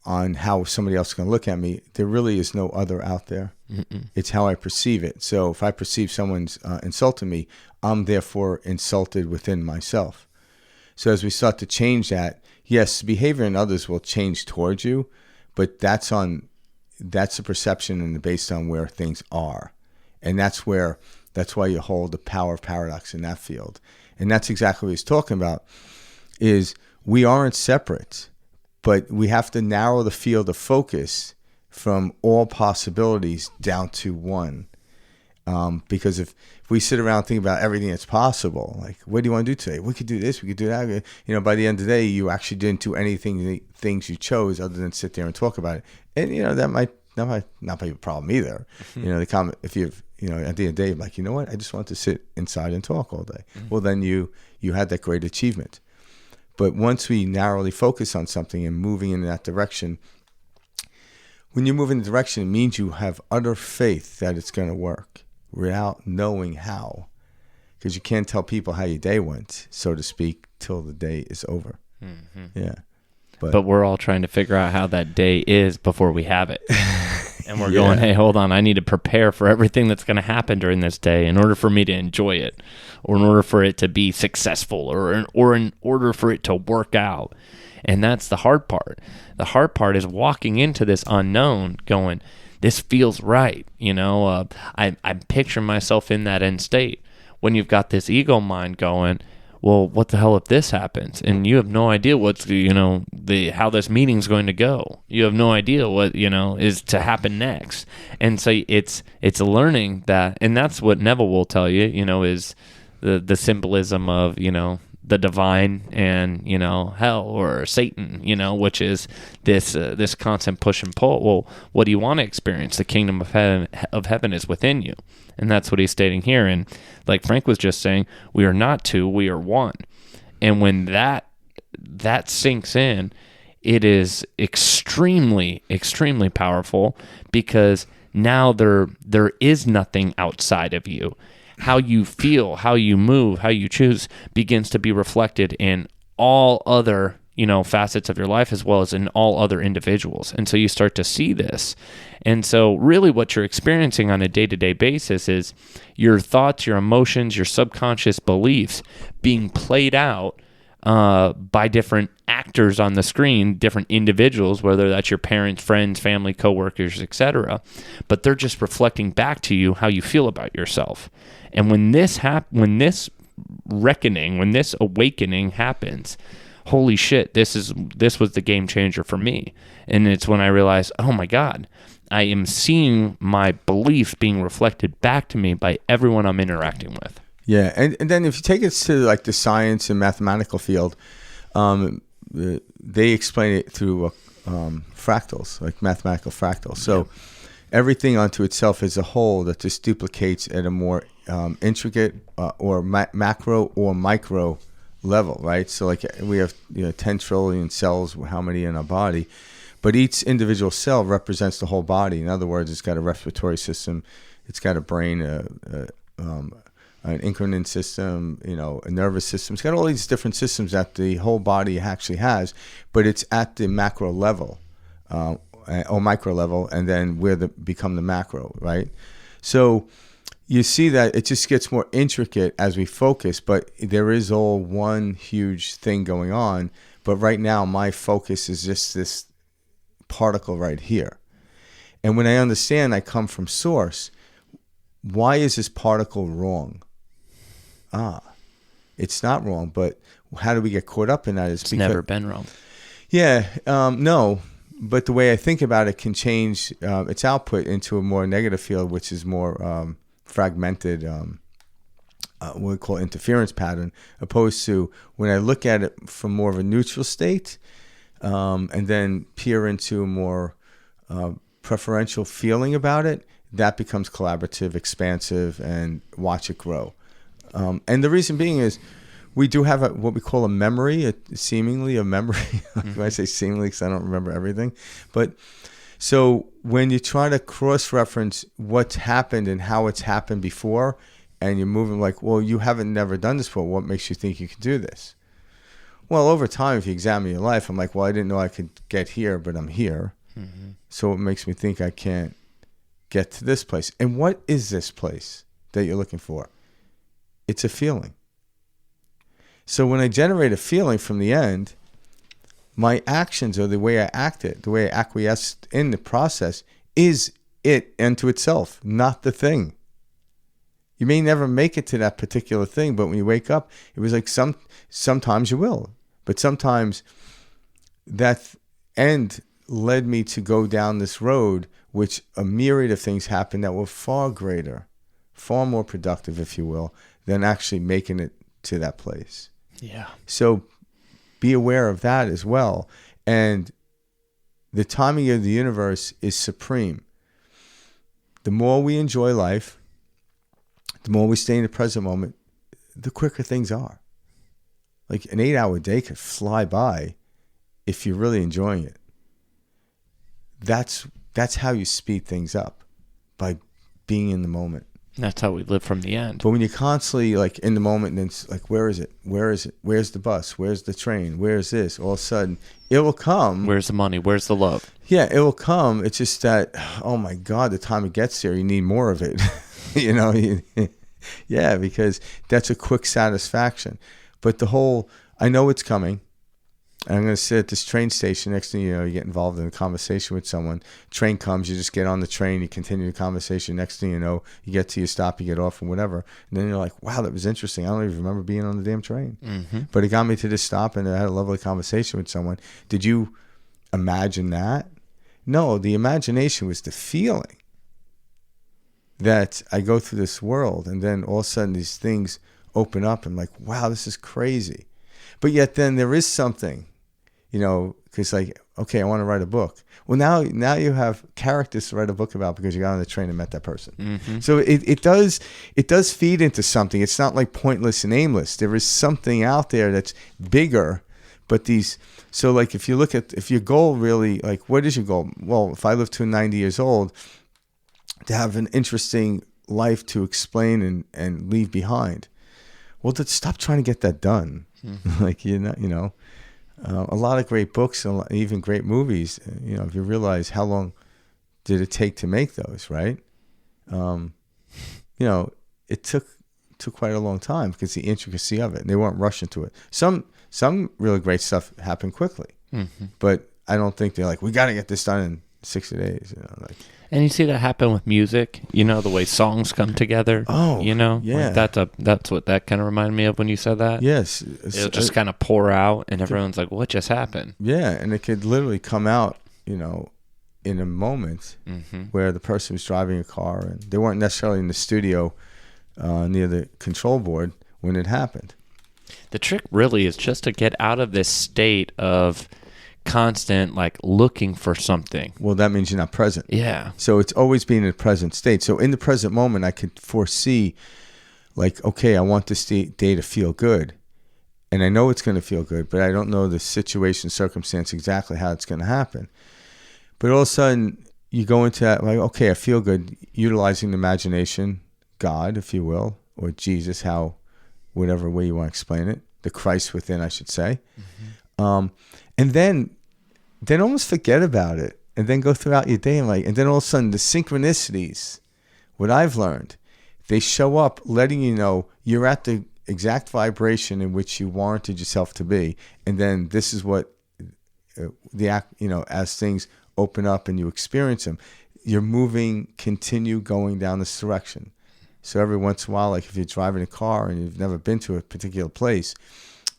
on how somebody else is going to look at me, there really is no other out there. Mm-mm. It's how I perceive it. So if I perceive someone's insulting me, I'm therefore insulted within myself. So as we start to change that, yes, behavior in others will change towards you, but that's a perception and based on where things are. And that's why you hold the power of paradox in that field. And that's exactly what he's talking about, is we aren't separate, but we have to narrow the field of focus from all possibilities down to one. Because if we sit around and think about everything that's possible, like, what do you want to do today? We could do this, we could do that. By the end of the day, you actually didn't do things you chose other than sit there and talk about it. And, that might not be a problem either. The comment, if you've, at the end of the day, like, what? I just want to sit inside and talk all day. Mm-hmm. Well, then you had that great achievement. But once we narrowly focus on something and moving in that direction, when you move in the direction, it means you have utter faith that it's going to work without knowing how. Because you can't tell people how your day went, so to speak, till the day is over. Mm-hmm. Yeah. But we're all trying to figure out how that day is before we have it. And we're going, hey, hold on, I need to prepare for everything that's going to happen during this day in order for me to enjoy it, or in order for it to be successful, or in order for it to work out. And that's the hard part. The hard part is walking into this unknown going, this feels right. I'm picturing myself in that end state. When you've got this ego mind going, well, what the hell if this happens? And you have no idea what's, how this meeting's going to go. You have no idea what, is to happen next. And so it's a learning that, and that's what Neville will tell you, is the symbolism of, the divine and, hell or Satan, which is this constant push and pull. Well, what do you want to experience? The kingdom of heaven is within you. And that's what he's stating here. And like Frank was just saying, we are not two, we are one. And when that sinks in, it is extremely, extremely powerful, because now there is nothing outside of you. How you feel, how you move, how you choose begins to be reflected in all other, facets of your life, as well as in all other individuals. And so you start to see this. And so really what you're experiencing on a day-to-day basis is your thoughts, your emotions, your subconscious beliefs being played out by different actors on the screen, different individuals, whether that's your parents, friends, family, coworkers, etc. But they're just reflecting back to you how you feel about yourself. And when this awakening happens, holy shit, this was the game changer for me. And it's when I realized, oh my God, I am seeing my beliefs being reflected back to me by everyone I'm interacting with. Yeah, and then if you take it to like the science and mathematical field, they explain it through fractals, like mathematical fractals. So everything unto itself is a whole that just duplicates at a more intricate or macro or micro level, right? So like we have 10 trillion cells, how many in our body, but each individual cell represents the whole body. In other words, it's got a respiratory system, it's got a brain, an endocrine system, a nervous system. It's got all these different systems that the whole body actually has, but it's at the macro level or micro level, and then where become the macro, right? So you see that it just gets more intricate as we focus, but there is all one huge thing going on. But right now, my focus is just this particle right here. And when I understand I come from source, why is this particle wrong? It's not wrong, but how do we get caught up in that? It's never been wrong. Yeah, no. But the way I think about it can change its output into a more negative field, which is more fragmented, what we call interference pattern, opposed to when I look at it from more of a neutral state, and then peer into a more preferential feeling about it, that becomes collaborative, expansive, and watch it grow. And the reason being is we do have what we call a memory, seemingly a memory. When I say seemingly, because I don't remember everything. But so when you try to cross-reference what's happened and how it's happened before, and you're moving like, well, you haven't never done this before. What makes you think you can do this? Well, over time, if you examine your life, I'm like, well, I didn't know I could get here, but I'm here. Mm-hmm. So it makes me think I can't get to this place. And what is this place that you're looking for? It's a feeling. So when I generate a feeling from the end, my actions or the way I act it, the way I acquiesce in the process is it unto itself, not the thing. You may never make it to that particular thing, but when you wake up, it was like sometimes you will. But sometimes that end led me to go down this road, which a myriad of things happened that were far greater, far more productive, if you will, than actually making it to that place. Yeah. So be aware of that as well. And the timing of the universe is supreme. The more we enjoy life, the more we stay in the present moment, the quicker things are. Like an 8-hour day could fly by if you're really enjoying it. That's how you speed things up, by being in the moment. That's how we live from the end. But when you're constantly like in the moment, and it's like, where is it? Where is it? Where's the bus? Where's the train? Where's this? All of a sudden, it will come. Where's the money? Where's the love? Yeah, it will come. It's just that, oh my God, the time it gets there, you need more of it. Yeah, because that's a quick satisfaction. But I know it's coming. And I'm going to sit at this train station. Next thing you know, you get involved in a conversation with someone. Train comes, you just get on the train, you continue the conversation. Next thing you know, you get to your stop, you get off and whatever. And then you're like, wow, that was interesting. I don't even remember being on the damn train. Mm-hmm. But it got me to this stop and I had a lovely conversation with someone. Did you imagine that? No, the imagination was the feeling that I go through this world and then all of a sudden these things open up and I'm like, wow, this is crazy. But yet then there is something, because like, okay, I want to write a book. Well, now you have characters to write a book about because you got on the train and met that person. Mm-hmm. So it does feed into something. It's not like pointless and aimless. There is something out there that's bigger. But so like if your goal really, like, what is your goal? Well, if I live to 90 years old, to have an interesting life to explain and leave behind. Well, stop trying to get that done. Mm-hmm. Like, a lot of great books, and even great movies, if you realize how long did it take to make those, right? It took quite a long time because the intricacy of it, and they weren't rushing to it. Some really great stuff happened quickly, mm-hmm. but I don't think they're like, we got to get this done in 60 days, And you see that happen with music, the way songs come together. Oh, yeah. Like that's what that kind of reminded me of when you said that. Yes. It'll just kind of pour out and everyone's like, what just happened? Yeah, and it could literally come out, in a moment mm-hmm. where the person was driving a car and they weren't necessarily in the studio near the control board when it happened. The trick really is just to get out of this state of constant, like, looking for something. Well, that means you're not present. Yeah. So it's always being in the present state. So in the present moment, I could foresee, like, okay, I want this day to feel good. And I know it's going to feel good, but I don't know the situation, circumstance, exactly how it's going to happen. But all of a sudden, you go into that, like, okay, I feel good, utilizing the imagination, God, if you will, or Jesus, whatever way you want to explain it, the Christ within, I should say. And then almost forget about it, and then go throughout your day, and then all of a sudden, the synchronicities, what I've learned, they show up letting you know you're at the exact vibration in which you warranted yourself to be. And then this is what as things open up and you experience them, you're continue going down this direction. So every once in a while, like if you're driving a car and you've never been to a particular place,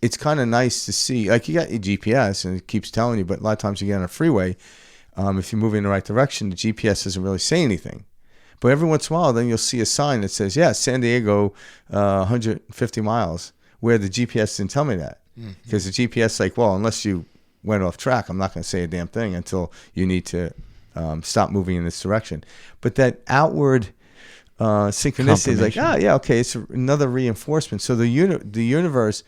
it's kind of nice to see, like you got your GPS and it keeps telling you, but a lot of times you get on a freeway, if you're moving in the right direction, the GPS doesn't really say anything. But every once in a while, then you'll see a sign that says, yeah, San Diego, 150 miles, where the GPS didn't tell me that. Because the GPS like, well, unless you went off track, I'm not going to say a damn thing until you need to stop moving in this direction. But that outward synchronicity is like, yeah, okay, it's another reinforcement. So the universe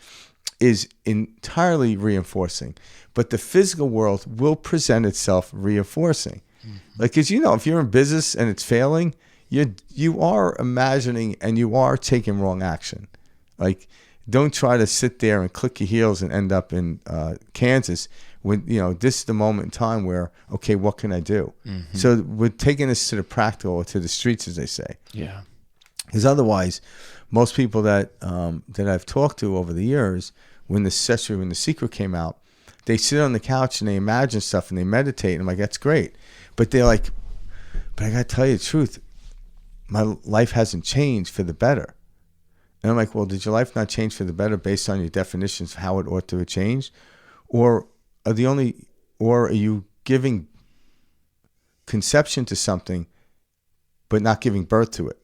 is entirely reinforcing, but the physical world will present itself reinforcing. Like, because if you're in business and it's failing, you are imagining and you are taking wrong action. Like, don't try to sit there and click your heels and end up in Kansas when this is the moment in time where, okay, what can I do? So we're taking this to the practical, to the streets, as they say. Yeah. Because otherwise, most people that I've talked to over the years, when the secret came out, they sit on the couch and they imagine stuff and they meditate. And I'm like, that's great. But they're like, but I got to tell you the truth, my life hasn't changed for the better. And I'm like, well, did your life not change for the better based on your definitions of how it ought to have changed? Or are you giving conception to something but not giving birth to it?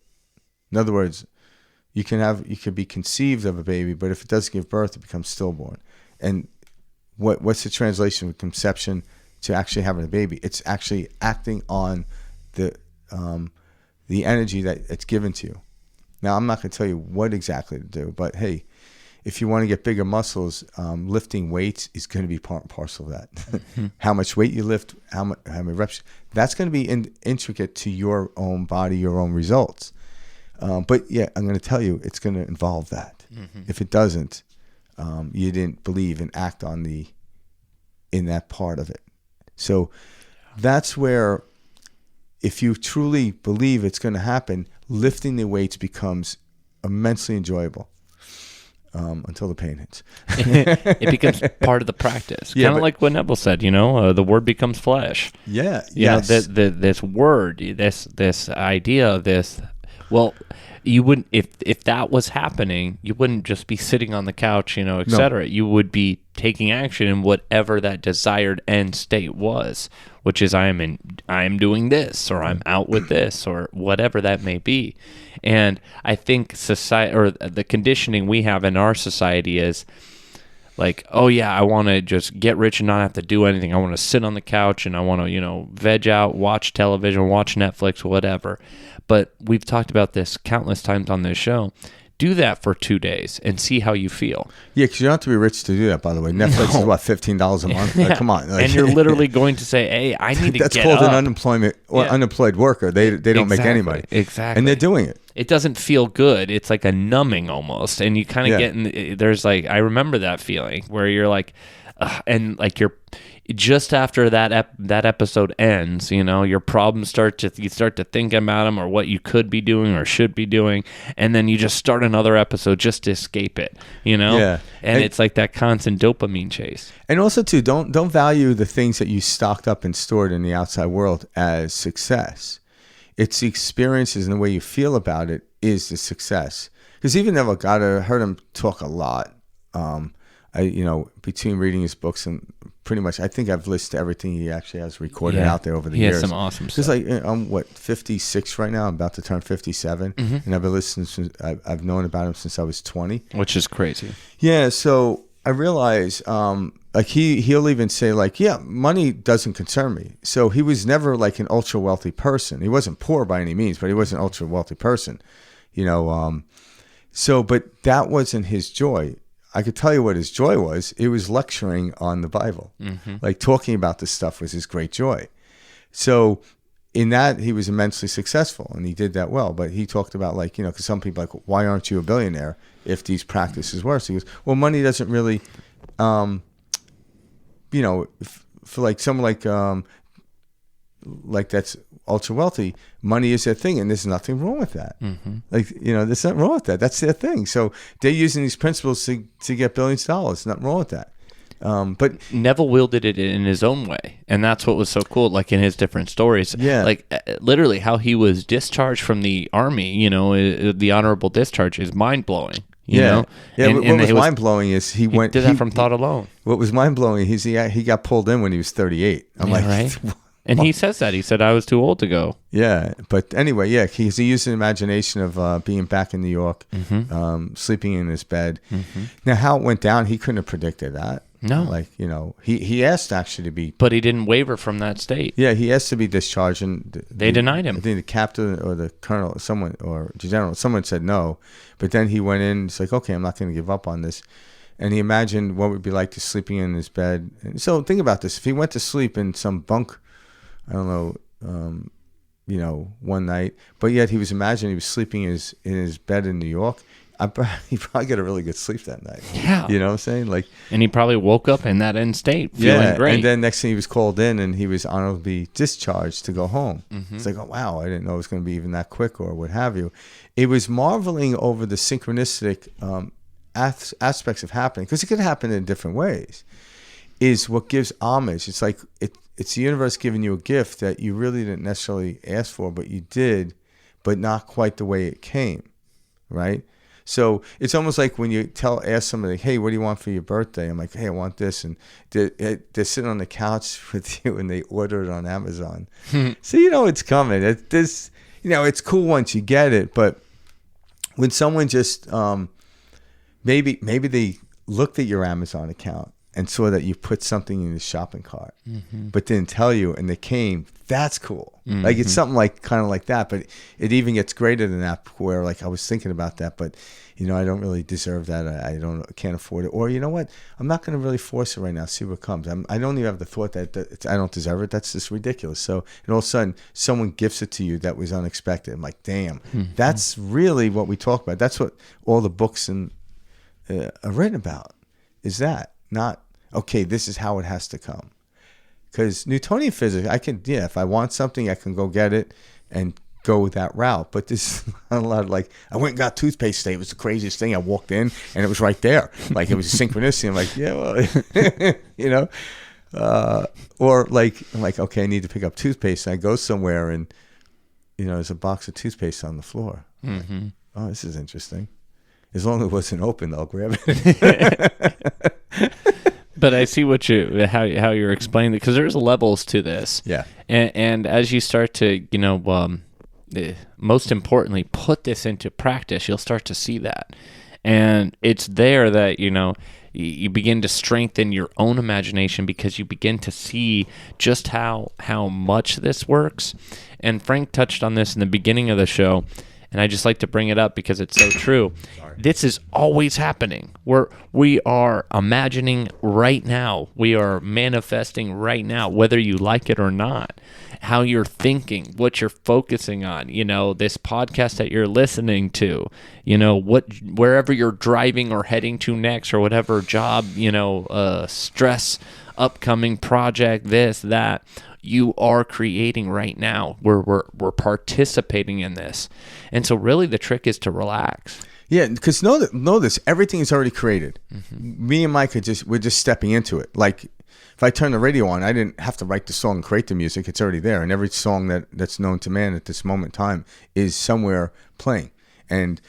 In other words, you could be conceived of a baby, but if it doesn't give birth, it becomes stillborn. And what's the translation of conception to actually having a baby? It's actually acting on the energy that it's given to you. Now, I'm not going to tell you what exactly to do, but hey, if you want to get bigger muscles, lifting weights is going to be part and parcel of that. How much weight you lift, how many reps, that's going to be intricate to your own body, your own results. But yeah, I'm going to tell you, it's going to involve that. If it doesn't, you didn't believe and act in that part of it. So that's where, if you truly believe it's going to happen, lifting the weights becomes immensely enjoyable until the pain hits. It becomes part of the practice. Kind of like what Neville said, the word becomes flesh. Yeah. This word, this idea, well, you wouldn't, if that was happening, you wouldn't just be sitting on the couch, et cetera. You would be taking action in whatever that desired end state was, which is I am doing this, or I'm out with this, or whatever that may be. And I think society, or the conditioning we have in our society, is like, oh yeah, I want to just get rich and not have to do anything. I want to sit on the couch and I want to, veg out, watch television, watch Netflix, whatever. But we've talked about this countless times on this show. Do that for 2 days and see how you feel. Yeah, because you don't have to be rich to do that, by the way. Netflix is about $15 a month. Yeah. Like, come on. And you're literally going to say, hey, I need to That's get called up. an unemployed worker. They don't make any money. Exactly. And they're doing it. It doesn't feel good. It's like a numbing almost. And you kind of get in, there's like, I remember that feeling where you're like, and like you're, just after that episode ends, your problems you start to think about them, or what you could be doing or should be doing, and then you just start another episode just to escape it, Yeah. And it's like that constant dopamine chase. And also too, don't value the things that you stocked up and stored in the outside world as success. It's the experiences and the way you feel about it is the success. Because even Neville Goddard, I heard him talk a lot. between reading his books and pretty much, I think I've listened to everything he actually has recorded out there over the years. He has some awesome stuff. Just like I'm 56 right now. I'm about to turn 57, and I've been listening since I've known about him since I was 20, which is crazy. Yeah, so I realize like he'll even say like, yeah, money doesn't concern me. So he was never like an ultra wealthy person. He wasn't poor by any means, but he was an ultra wealthy person. So but that wasn't his joy. I could tell you what his joy was. It was lecturing on the Bible. Like talking about this stuff was his great joy. So in that, he was immensely successful, and he did that well. But he talked about like, because some people are like, why aren't you a billionaire if these practices were? So he goes, well, money doesn't really, for like someone like that's ultra wealthy, money is their thing, and there's nothing wrong with that. Like, there's nothing wrong with that. That's their thing. So they're using these principles to get billions of dollars. Nothing wrong with that. But Neville wielded it in his own way, and that's what was so cool. Like in his different stories, like literally how he was discharged from the army. The honorable discharge is mind blowing. What was mind blowing is he did that from thought alone. What was mind blowing is he got pulled in when he was 38. I'm like, right. And he says that. He said, I was too old to go. Yeah. But anyway, he used the imagination of being back in New York, sleeping in his bed. Now, how it went down, he couldn't have predicted that. No. Like, he asked actually to be. But he didn't waver from that state. Yeah, he asked to be discharged. And they denied him. I think the captain or the colonel, or general, someone said no. But then he went in, it's like, okay, I'm not going to give up on this. And he imagined what it would be like to sleeping in his bed. And so think about this. If he went to sleep in some bunk, I don't know, one night, but yet he was imagining he was sleeping in his bed in New York. He probably got a really good sleep that night. Yeah. You know what I'm saying? Like, and he probably woke up in that end state feeling great. And then next thing he was called in and he was honorably discharged to go home. It's like, oh, wow, I didn't know it was going to be even that quick or what have you. It was marveling over the synchronistic aspects of happening, because it could happen in different ways, is what gives homage. It's like it's the universe giving you a gift that you really didn't necessarily ask for, but you did, but not quite the way it came, right? So it's almost like when you ask somebody, hey, what do you want for your birthday? I'm like, hey, I want this. And they're sitting on the couch with you and they order it on Amazon. So it's coming. It's cool once you get it. But when someone just, maybe they looked at your Amazon account and saw that you put something in the shopping cart, but didn't tell you, and they came, that's cool. Like it's something like kind of like that, but it even gets greater than that, where like I was thinking about that, but I don't really deserve that. I can't afford it. Or you know what? I'm not going to really force it right now. See what comes. I don't even have the thought that I don't deserve it. That's just ridiculous. So and all of a sudden, someone gifts it to you that was unexpected. I'm like, damn, that's really what we talk about. That's what all the books are written about. Is that not okay? This is how it has to come. Because Newtonian physics, if I want something, I can go get it and go that route. But this is not a lot of like, I went and got toothpaste today. It was the craziest thing. I walked in and it was right there. Like it was a synchronicity. I'm like, yeah, well, or like, I'm like, okay, I need to pick up toothpaste. And I go somewhere and, there's a box of toothpaste on the floor. Like, oh, this is interesting. As long as it wasn't open, I'll grab it. But I see how you're explaining it, because there's levels to this. Yeah. And as you start to, most importantly, put this into practice, you'll start to see that. And it's there that, you begin to strengthen your own imagination, because you begin to see just how much this works. And Frank touched on this in the beginning of the show, and I just like to bring it up because it's so true. This is always happening. We are imagining right now. We are manifesting right now, whether you like it or not. How you're thinking, what you're focusing on, this podcast that you're listening to, wherever you're driving or heading to next, or whatever job, stress, upcoming project, this, that. You are creating right now. We're participating in this. And so really the trick is to relax. Yeah, because know this, everything is already created. Me and Mike we're just stepping into it. Like if I turn the radio on, I didn't have to write the song and create the music. It's already there. And every song that's known to man at this moment in time is somewhere playing. And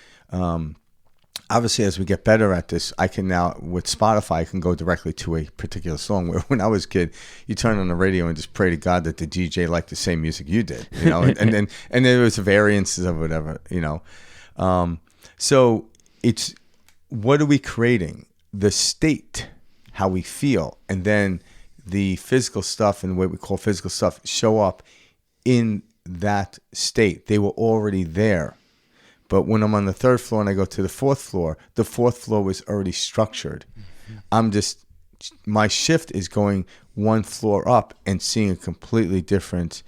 obviously, as we get better at this, I can now, with Spotify, I can go directly to a particular song. Where when I was a kid, you turn on the radio and just pray to God that the DJ liked the same music you did, and there was variances of whatever, So it's, what are we creating? The state, how we feel, and then the physical stuff and what we call physical stuff show up in that state. They were already there. But when I'm on the third floor and I go to the fourth floor was already structured. My shift is going one floor up and seeing a completely different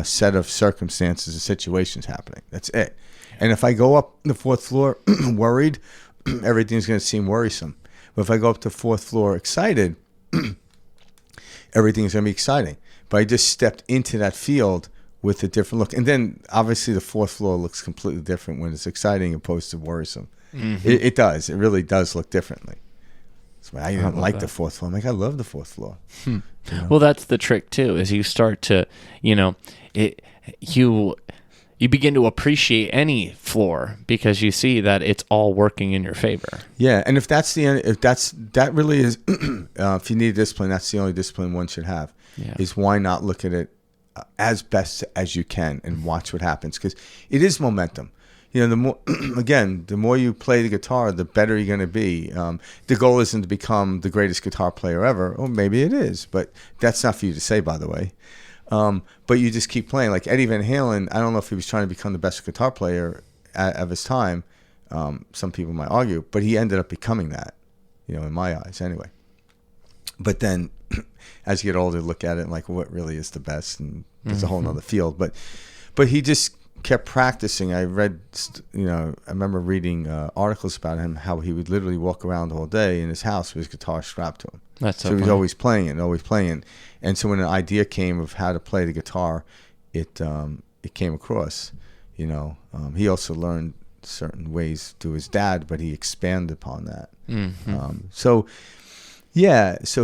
set of circumstances and situations happening. That's it. And if I go up the fourth floor worried, everything's going to seem worrisome. But if I go up to fourth floor excited, everything's going to be exciting. But I just stepped into that field with a different look. And then, obviously, the fourth floor looks completely different when it's exciting opposed to worrisome. Mm-hmm. It does. It really does look differently. So I didn't like the fourth floor. I'm like, I love the fourth floor. Well, that's the trick, too, is you start to, you begin to appreciate any floor because you see that it's all working in your favor. Yeah, and that really is, if you need discipline, that's the only discipline one should have, is why not look at it as best as you can and watch what happens, because it is momentum. The more you play the guitar, the better you're going to be. The goal isn't to become the greatest guitar player ever, or maybe it is, but that's not for you to say, by the way. But you just keep playing. Like Eddie Van Halen, I don't know if he was trying to become the best guitar player of his time. Some people might argue, but he ended up becoming that, in my eyes anyway. But then as you get older, look at it and like, what really is the best? And there's a whole nother field. But he just kept practicing. I read, I remember reading articles about him, how he would literally walk around all day in his house with his guitar strapped to him. That's so he was funny. always playing. And so when an idea came of how to play the guitar, it came across. He also learned certain ways to his dad, but he expanded upon that. Mm-hmm. So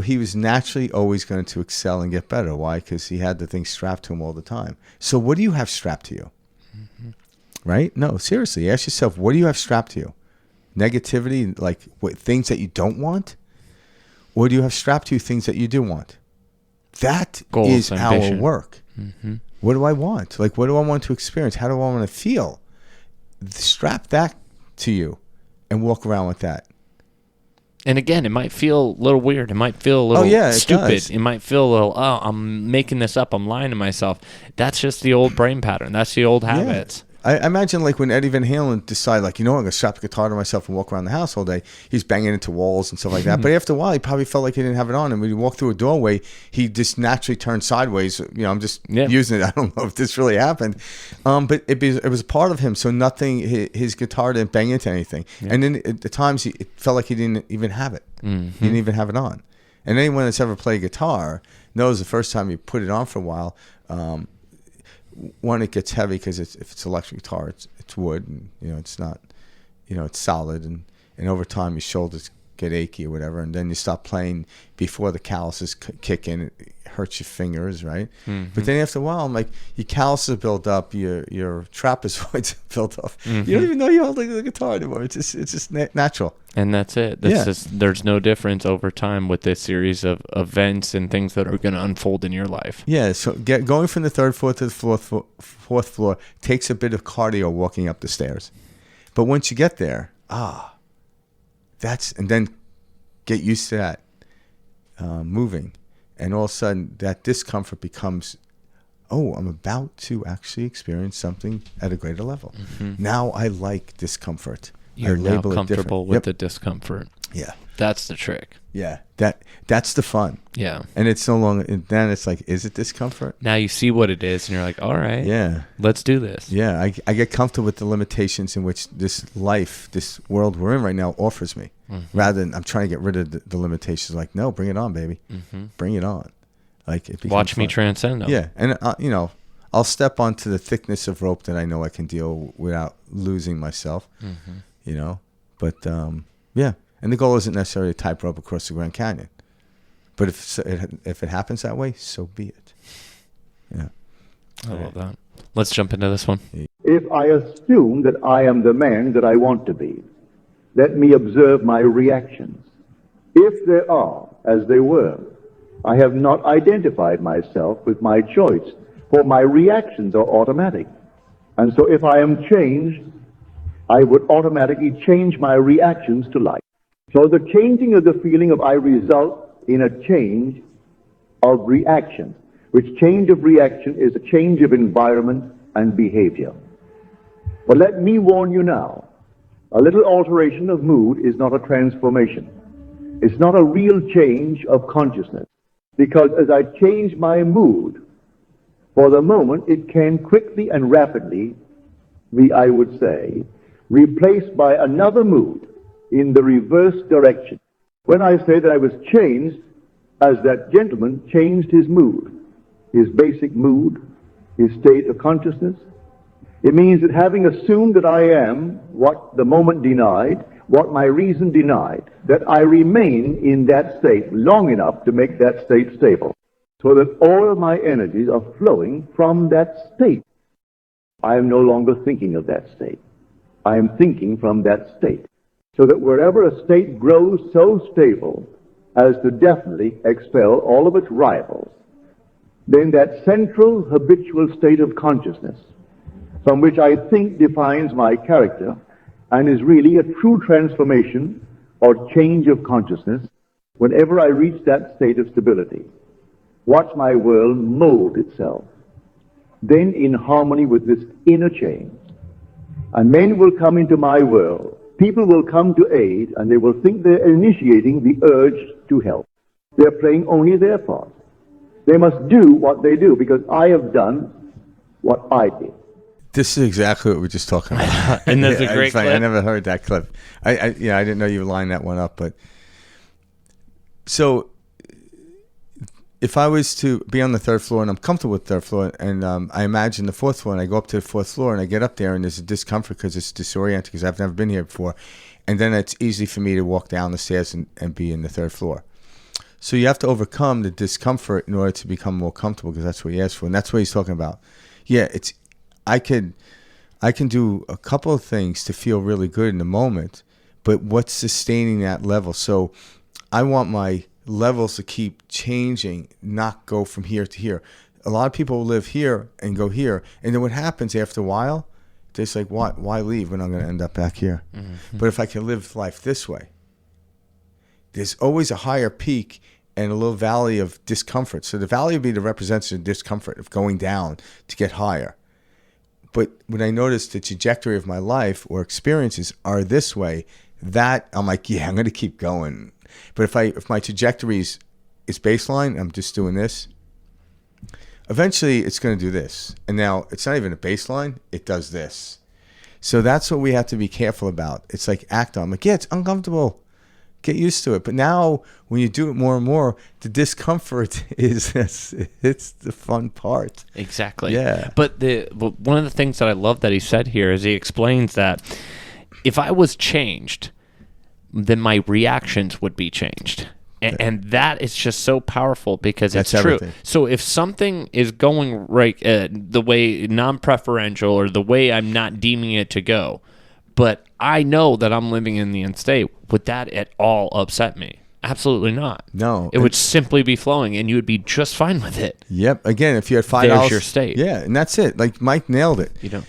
he was naturally always going to excel and get better. Why? Because he had the thing strapped to him all the time. So what do you have strapped to you? Mm-hmm. Right? No, seriously. Ask yourself, what do you have strapped to you? Negativity, like things that you don't want? Or do you have strapped to you things that you do want? That Goals, is ambition. our work. Mm-hmm. What do I want? Like, what do I want to experience? How do I want to feel? Strap that to you and walk around with that. And again, it might feel a little weird. It might feel a little stupid. It might feel a little, I'm making this up. I'm lying to myself. That's just the old brain pattern. That's the old habits. I imagine like when Eddie Van Halen decided, like, I'm going to strap the guitar to myself and walk around the house all day, he's banging into walls and stuff like that. But after a while, he probably felt like he didn't have it on. And when he walked through a doorway, he just naturally turned sideways. I'm just using it. I don't know if this really happened. But it was a part of him. So his guitar didn't bang into anything. Yeah. And then at the times, it felt like he didn't even have it. Mm-hmm. He didn't even have it on. And anyone that's ever played guitar knows the first time you put it on for a while, one, it gets heavy because if it's electric guitar, it's wood, and it's not, it's solid, and over time your shoulders get achy or whatever, and then you stop playing before the calluses kick in. It hurts your fingers, right? Mm-hmm. But then after a while, I'm like, your calluses build up, your trapezoids build up. Mm-hmm. You don't even know you're holding the guitar anymore. It's just natural. And that's it. There's no difference over time with this series of events and things that are going to unfold in your life. Yeah, so going from the third floor to the fourth floor takes a bit of cardio walking up the stairs. But once you get there, and then get used to that moving. And all of a sudden, that discomfort becomes, I'm about to actually experience something at a greater level. Mm-hmm. Now I like discomfort. You're now comfortable with the discomfort. Yeah. That's the trick. Yeah. That's the fun. Yeah. And it's no longer, then it's like, is it discomfort? Now you see what it is and you're like, all right. Yeah. Let's do this. Yeah. I get comfortable with the limitations in which this world we're in right now offers me. Mm-hmm. Rather than I'm trying to get rid of the limitations. Like, no, bring it on, baby. Mm-hmm. Bring it on. Like, it watch fun. Me transcend them. Yeah. And, I'll step onto the thickness of rope that I know I can deal without losing myself. Mm-hmm. But yeah, and the goal isn't necessarily to type rope across the Grand Canyon, but if it happens that way, so be it. Yeah, I love that. Let's jump into this one. If I assume that I am the man that I want to be, let me observe my reactions. If they are as they were, I have not identified myself with my choice, for my reactions are automatic. And so if I am changed, I would automatically change my reactions to life. So the changing of the feeling of I result in a change of reaction, which change of reaction is a change of environment and behavior. But let me warn you now, a little alteration of mood is not a transformation. It's not a real change of consciousness, because as I change my mood, for the moment it can quickly and rapidly be, I would say, replaced by another mood in the reverse direction. When I say that I was changed, as that gentleman changed his mood, his basic mood, his state of consciousness, it means that having assumed that I am what the moment denied, what my reason denied, that I remain in that state long enough to make that state stable, so that all of my energies are flowing from that state. I am no longer thinking of that state. I am thinking from that state, so that wherever a state grows so stable as to definitely expel all of its rivals, then that central habitual state of consciousness, from which I think defines my character and is really a true transformation or change of consciousness, whenever I reach that state of stability, watch my world mold itself, then in harmony with this inner change. And men will come into my world, people will come to aid, and they will think they're initiating the urge to help. They're playing only their part. They must do what they do, because I have done what I did. This is exactly what we're just talking about. And that's a great clip. I never heard that clip. I didn't know you lined that one up. But so if I was to be on the third floor and I'm comfortable with the third floor, and I imagine the fourth floor, and I go up to the fourth floor and I get up there and there's a discomfort because it's disoriented because I've never been here before. And then it's easy for me to walk down the stairs and be in the third floor. So you have to overcome the discomfort in order to become more comfortable, because that's what he asked for. And that's what he's talking about. Yeah, I can do a couple of things to feel really good in the moment, but what's sustaining that level? So I want my levels to keep changing, not go from here to here. A lot of people live here and go here, and then what happens after a while, they're just like, why leave when I'm going to end up back here? Mm-hmm. But if I can live life this way, there's always a higher peak and a little valley of discomfort. So the valley would be the representation of discomfort, of going down to get higher. But when I notice the trajectory of my life or experiences are this way, that I'm like, yeah, I'm going to keep going. But if my trajectory is baseline, I'm just doing this, eventually it's going to do this. And now it's not even a baseline, it does this. So that's what we have to be careful about. It's like act on. I'm like, yeah, it's uncomfortable. Get used to it. But now when you do it more and more, the discomfort it's the fun part. Exactly. Yeah. But one of the things that I love that he said here is he explains that if I was changed, then my reactions would be changed. And that is just so powerful, because it's true. Everything. So if something is going right the way non-preferential, or the way I'm not deeming it to go, but I know that I'm living in the end state, would that at all upset me? Absolutely not. No. It would simply be flowing, and you would be just fine with it. Yep. Again, if you had $5... There's your state. Yeah, and that's it. Like Mike nailed it. You know,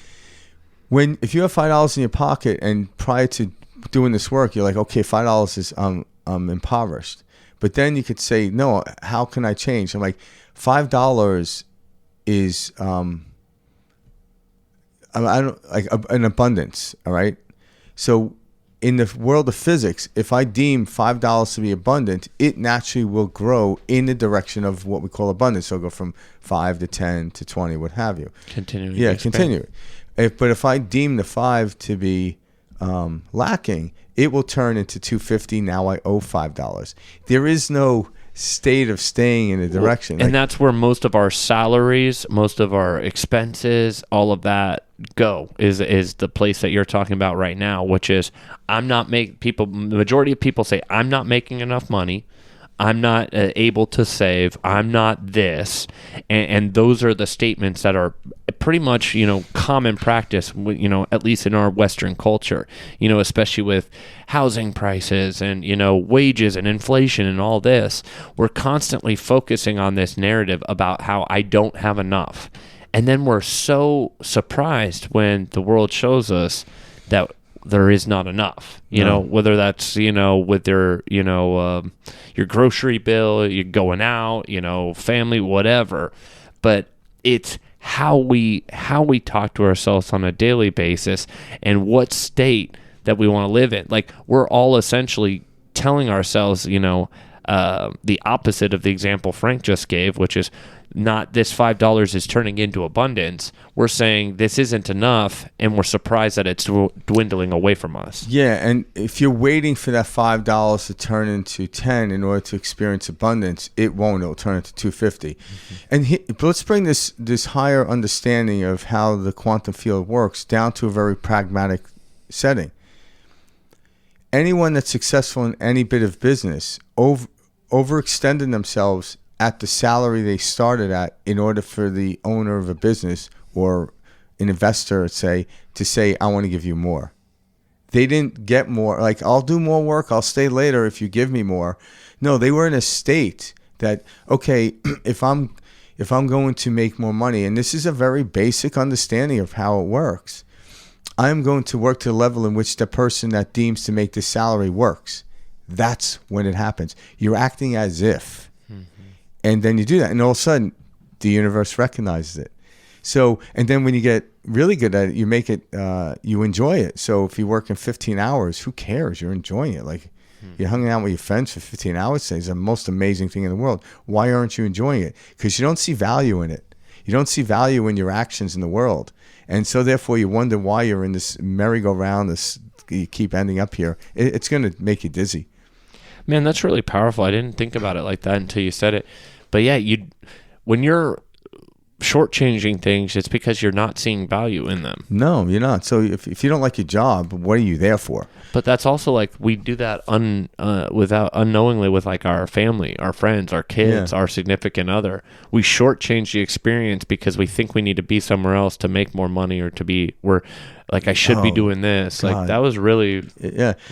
if you have $5 in your pocket, and prior to doing this work, you're like, okay, $5 is impoverished. But then you could say, no, how can I change? I'm like, $5 is I don't like an abundance. All right. So in the world of physics, if I deem $5 to be abundant, it naturally will grow in the direction of what we call abundance. So it'll go from 5 to 10 to 20, what have you. Continue. Yeah, continue. But if I deem the 5 to be lacking, it will turn into $2.50. Now I owe $5. There is no state of staying in a direction. And that's where most of our salaries, most of our expenses, all of that go, is the place that you're talking about right now, which is the majority of people say, I'm not making enough money. I'm not able to save. I'm not this. And those are the statements that are pretty much, common practice, at least in our Western culture, especially with housing prices and, wages and inflation and all this. We're constantly focusing on this narrative about how I don't have enough. And then we're so surprised when the world shows us that there is not enough, whether that's, with your grocery bill, you're going out, family, whatever. But it's how we talk to ourselves on a daily basis and what state that we want to live in. Like, we're all essentially telling ourselves, the opposite of the example Frank just gave, which is not this $5 is turning into abundance. We're saying this isn't enough, and we're surprised that it's dwindling away from us. Yeah, and if you're waiting for that $5 to turn into 10 in order to experience abundance, it won't. It'll turn into 250. But let's bring this higher understanding of how the quantum field works down to a very pragmatic setting. Anyone that's successful in any bit of business overextended themselves at the salary they started at in order for the owner of a business or an investor, say, to say, I want to give you more. They didn't get more. Like, I'll do more work. I'll stay later if you give me more. No, they were in a state that, okay, if I'm going to make more money, and this is a very basic understanding of how it works, I'm going to work to the level in which the person that deems to make this salary works. That's when it happens. You're acting as if. And then you do that, and all of a sudden, the universe recognizes it. So, and then when you get really good at it, you make it, you enjoy it. So if you work in 15 hours, who cares? You're enjoying it. Like, you're hanging out with your friends for 15 hours. It's the most amazing thing in the world. Why aren't you enjoying it? Because you don't see value in it. You don't see value in your actions in the world. And so therefore, you wonder why you're in this merry-go-round, you keep ending up here. It's going to make you dizzy. Man, that's really powerful. I didn't think about it like that until you said it. But yeah, when you're shortchanging things, it's because you're not seeing value in them. No, you're not. So if you don't like your job, what are you there for? But that's also like we do that unknowingly with like our family, our friends, our kids, our significant other. We shortchange the experience because we think we need to be somewhere else to make more money or to be I should be doing this. God. Like, that was really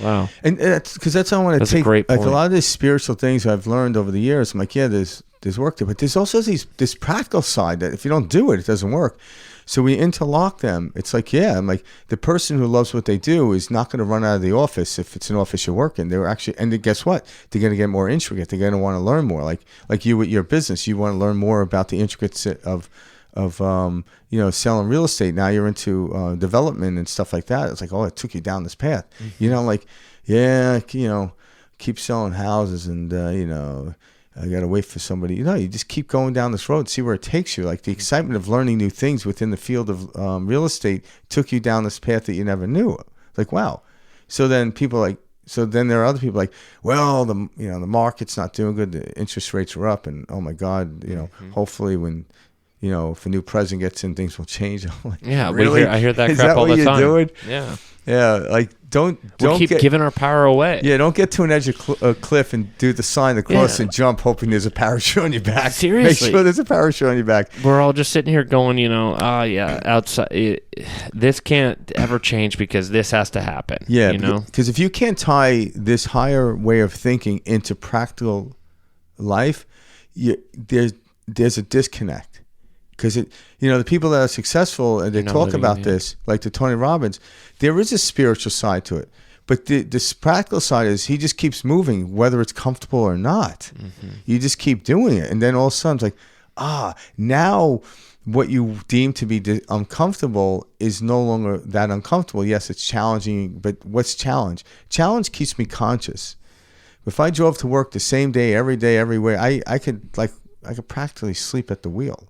wow. And because that's how I want to take. Like a lot of these spiritual things I've learned over the years. I'm like, there's work there, but there's also this practical side that if you don't do it, it doesn't work. So we interlock them. It's like, I'm like, the person who loves what they do is not going to run out of the office if it's an office you're working. They're actually, and guess what? They're going to get more intricate. They're going to want to learn more. Like you with your business, you want to learn more about the intricacies of selling real estate. Now you're into development and stuff like that. It's like, it took you down this path. Keep selling houses and I got to wait for somebody. You just keep going down this road, see where it takes you. Like, the excitement of learning new things within the field of real estate took you down this path that you never knew. Like, wow. So then there are other people like, well, the market's not doing good. The interest rates are up, and oh my God, hopefully when if a new president gets in, things will change. I'm like, really? I hear that Is crap that all what the time. Doing? Yeah. Like, don't keep giving our power away. Yeah, don't get to an edge of a cliff and do the sign across and jump, hoping there's a parachute on your back. Seriously, make sure there's a parachute on your back. We're all just sitting here going, outside. This can't ever change because this has to happen. Yeah, because if you can't tie this higher way of thinking into practical life, there's a disconnect. Because the people that are successful and they talk about this, like the Tony Robbins, there is a spiritual side to it. But this practical side is he just keeps moving, whether it's comfortable or not. Mm-hmm. You just keep doing it. And then all of a sudden it's like, now what you deem to be uncomfortable is no longer that uncomfortable. Yes, it's challenging, but what's challenge? Challenge keeps me conscious. If I drove to work the same day, everywhere, I could practically sleep at the wheel,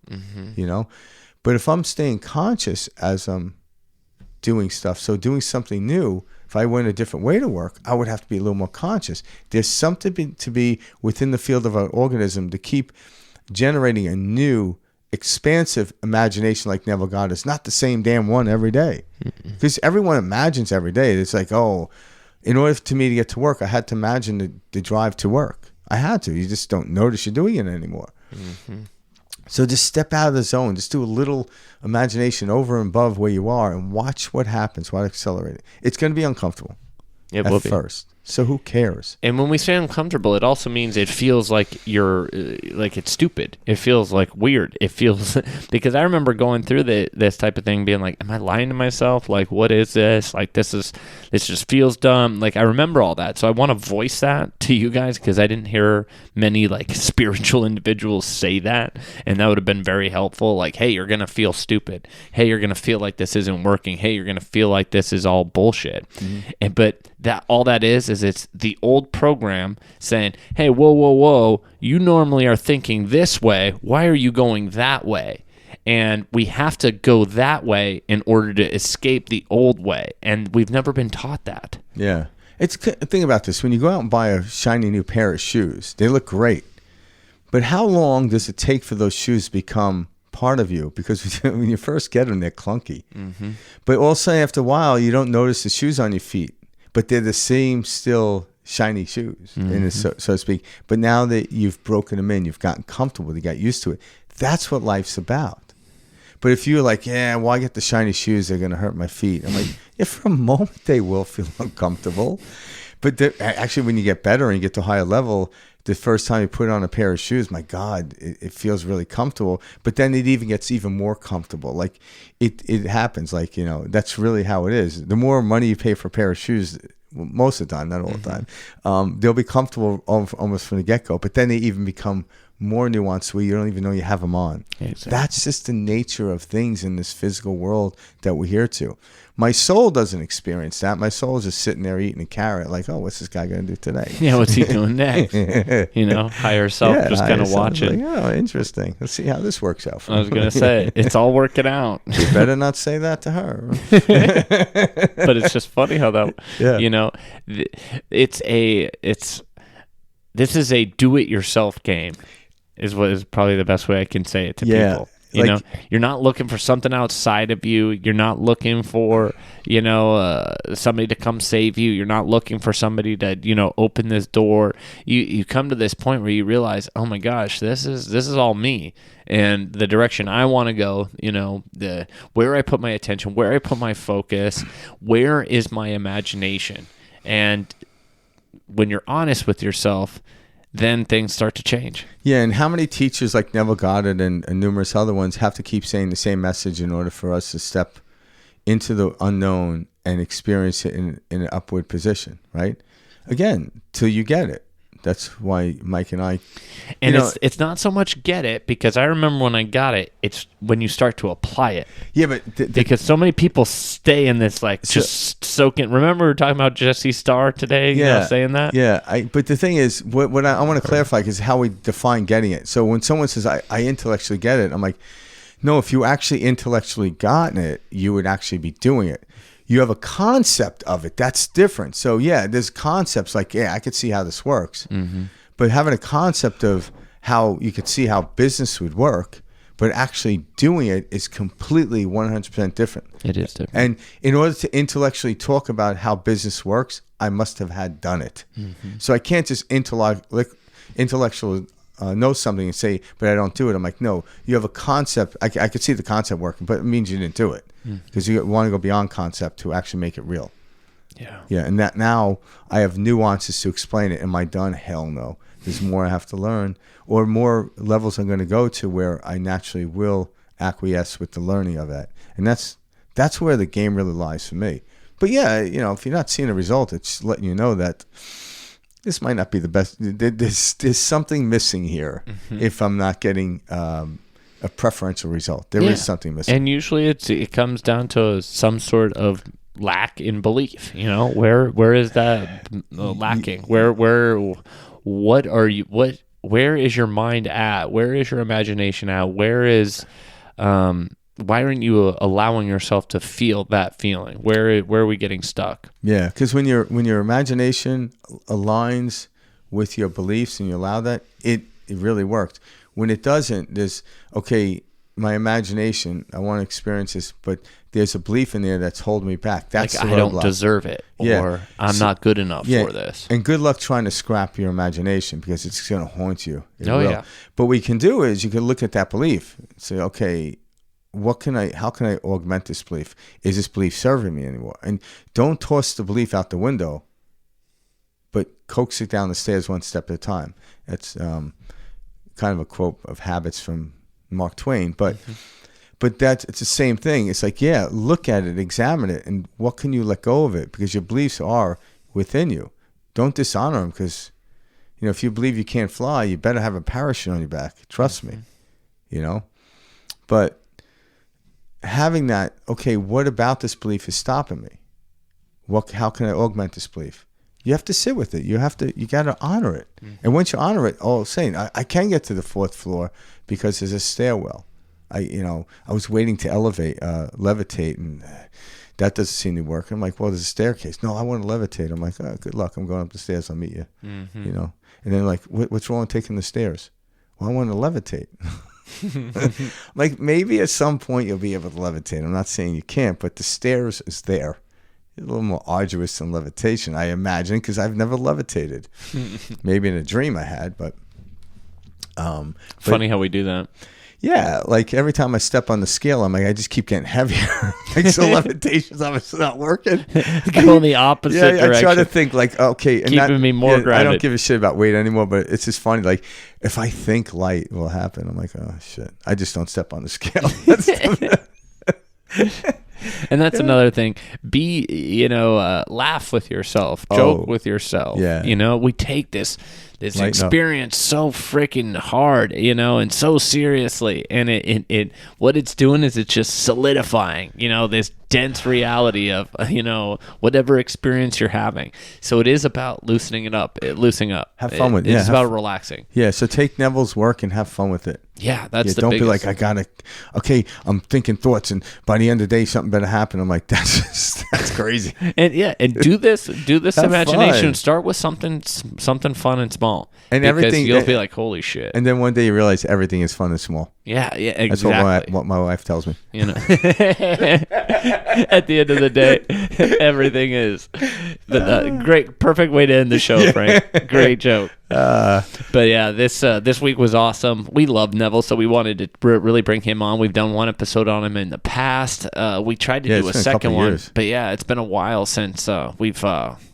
But if I'm staying conscious as I'm doing stuff, so doing something new, if I went a different way to work, I would have to be a little more conscious. There's something to be within the field of our organism to keep generating a new, expansive imagination like Neville Goddard. It's not the same damn one every day. Because everyone imagines every day. It's like, in order for me to get to work, I had to imagine the drive to work. I had to. You just don't notice you're doing it anymore. So just step out of the zone. Just do a little imagination over and above where you are and watch what happens. Watch accelerate it. It's going to be uncomfortable at first. So who cares? And when we say uncomfortable, it also means it feels like you're like it's stupid. It feels like weird. It feels because I remember going through this type of thing, being like, "Am I lying to myself? Like, what is this? Like, this just feels dumb." Like, I remember all that, so I want to voice that to you guys because I didn't hear many like spiritual individuals say that, and that would have been very helpful. Like, hey, you're gonna feel stupid. Hey, you're gonna feel like this isn't working. Hey, you're gonna feel like this is all bullshit. But that all that is it's the old program saying, hey, whoa, you normally are thinking this way. Why are you going that way? And we have to go that way in order to escape the old way. And we've never been taught that. Yeah. Think about this. When you go out and buy a shiny new pair of shoes, they look great. But how long does it take for those shoes to become part of you? Because when you first get them, they're clunky. But all of a sudden, after a while, you don't notice the shoes on your feet. But they're the same still shiny shoes, so to speak. But now that you've broken them in, you've gotten comfortable, you got used to it. That's what life's about. But if you're like, yeah, well, I get the shiny shoes, they're going to hurt my feet. I'm like, yeah, for a moment they will feel uncomfortable. But actually, when you get better and you get to a higher level, the first time you put on a pair of shoes, my God, it feels really comfortable. But then it even gets even more comfortable. Like it happens. Like, that's really how it is. The more money you pay for a pair of shoes, most of the time, not all the time, they'll be comfortable almost from the get-go. But then they even become more nuanced where you don't even know you have them on. Exactly. That's just the nature of things in this physical world that we're here to. My soul doesn't experience that. My soul is just sitting there eating a carrot like, oh, what's this guy going to do today? Yeah, what's he doing next? Higher self, just kind of watching. Like, oh, interesting. Let's see how this works out for I was going to say, it's all working out. You better not say that to her. But it's just funny how that, this is a do-it-yourself game is probably the best way I can say it to people. You're not looking for something outside of you. You're not looking for, somebody to come save you. You're not looking for somebody to, open this door. You come to this point where you realize, oh my gosh, this is all me. And the direction I want to go, where I put my attention, where I put my focus, where is my imagination? And when you're honest with yourself, then things start to change. Yeah, and how many teachers like Neville Goddard and numerous other ones have to keep saying the same message in order for us to step into the unknown and experience it in an upward position, right? Again, till you get it. That's why Mike and I... And it's not so much get it, because I remember when I got it, it's when you start to apply it. Yeah, but... because so many people stay in this, just soak in. Remember we were talking about Jesse Starr today, saying that? Yeah, but the thing is, what I want to clarify is how we define getting it. So when someone says, I intellectually get it, I'm like, no, if you actually intellectually gotten it, you would actually be doing it. You have a concept of it. That's different. So, yeah, there's concepts like, yeah, I could see how this works. But having a concept of how you could see how business would work, but actually doing it is completely 100% different. It is different. And in order to intellectually talk about how business works, I must have had done it. So I can't just intellectually know something and say, but I don't do it. I'm like, no, you have a concept. I could see the concept working, but it means you didn't do it. Because you want to go beyond concept to actually make it real. Yeah, and that now I have nuances to explain it. Am I done? Hell no. There's more I have to learn, or more levels I'm going to go to where I naturally will acquiesce with the learning of that. And that's where the game really lies for me. But yeah, if you're not seeing a result, it's letting you know that this might not be the best. There's something missing here if I'm not getting a preferential result. There is something missing. And usually it comes down to some sort of lack in belief. Where is that lacking? Where is your mind at? Where is your imagination at? Why aren't you allowing yourself to feel that feeling? Where are we getting stuck? Yeah, because when your imagination aligns with your beliefs and you allow that, it really worked. When it doesn't, my imagination. I want to experience this, but there's a belief in there that's holding me back. That's like the I don't roadblock. deserve it, or I'm not good enough for this. And good luck trying to scrap your imagination because it's going to haunt you. It Oh, will. yeah. But what you can do is you can look at that belief and say, okay, how can I augment this belief? Is this belief serving me anymore? And don't toss the belief out the window, but coax it down the stairs one step at a time. That's kind of a quote of Habits from Mark Twain. But it's the same thing. It's like, yeah, look at it, examine it, and what can you let go of it? Because your beliefs are within you. Don't dishonor them because, if you believe you can't fly, you better have a parachute on your back. Trust me, But having that, okay, what about this belief is stopping me? How can I augment this belief? You have to sit with it. You got to honor it. And once you honor it, I can get to the 4th floor because there's a stairwell. I was waiting to levitate, and that doesn't seem to work. I'm like, well, there's a staircase. No, I want to levitate. I'm like, oh, good luck. I'm going up the stairs. I'll meet you. And then like, what's wrong with taking the stairs? Well, I want to levitate. Like maybe at some point you'll be able to levitate. I'm not saying you can't, but the stairs is there. It's a little more arduous than levitation, I imagine, because I've never levitated. Maybe in a dream I had, but Funny how we do that. Yeah, like every time I step on the scale, I'm like, I just keep getting heavier. Like, so levitation's obviously not working. Go in the opposite direction. I try to think like, okay. And keeping me more grounded. I don't give a shit about weight anymore, but it's just funny. Like, if I think light will happen, I'm like, oh, shit. I just don't step on the scale. And that's another thing. Laugh with yourself. Joke with yourself. Yeah. We take this experience so freaking hard, and so seriously. And it what it's doing is it's just solidifying, this dense reality of, whatever experience you're having. So it is about loosening up. Have fun with it. It's about relaxing. Yeah, so take Neville's work and have fun with it. Yeah, that's the don't biggest. Be like, I'm thinking thoughts, and by the end of the day, something better happen. I'm like, that's crazy. And do this imagination. Fun. Start with something fun and small, and because everything. You'll be like, holy shit. And then one day you realize everything is fun and small. Yeah, exactly. That's what my wife tells me. At the end of the day, everything is. Great, perfect way to end the show, Frank. Great joke. But yeah, this week was awesome. We love Neville, so we wanted to really bring him on. We've done one episode on him in the past. We tried to do a second one, years. But yeah, it's been a while since we've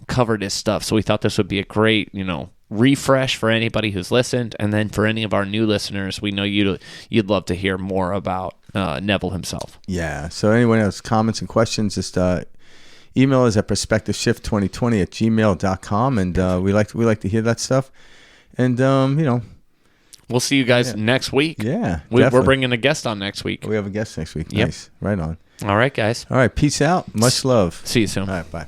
covered his stuff. So we thought this would be a great, refresh for anybody who's listened, and then for any of our new listeners, we know you'd love to hear more about Neville himself. Yeah. So anyone has comments and questions, just email us at perspectiveshift2020@gmail.com, and we like to hear that stuff. And we'll see you guys next week. Yeah, we're bringing a guest on next week. We have a guest next week. Yep. Nice. Right on. All right, guys. All right. Peace out. Much love. See you soon. All right. Bye.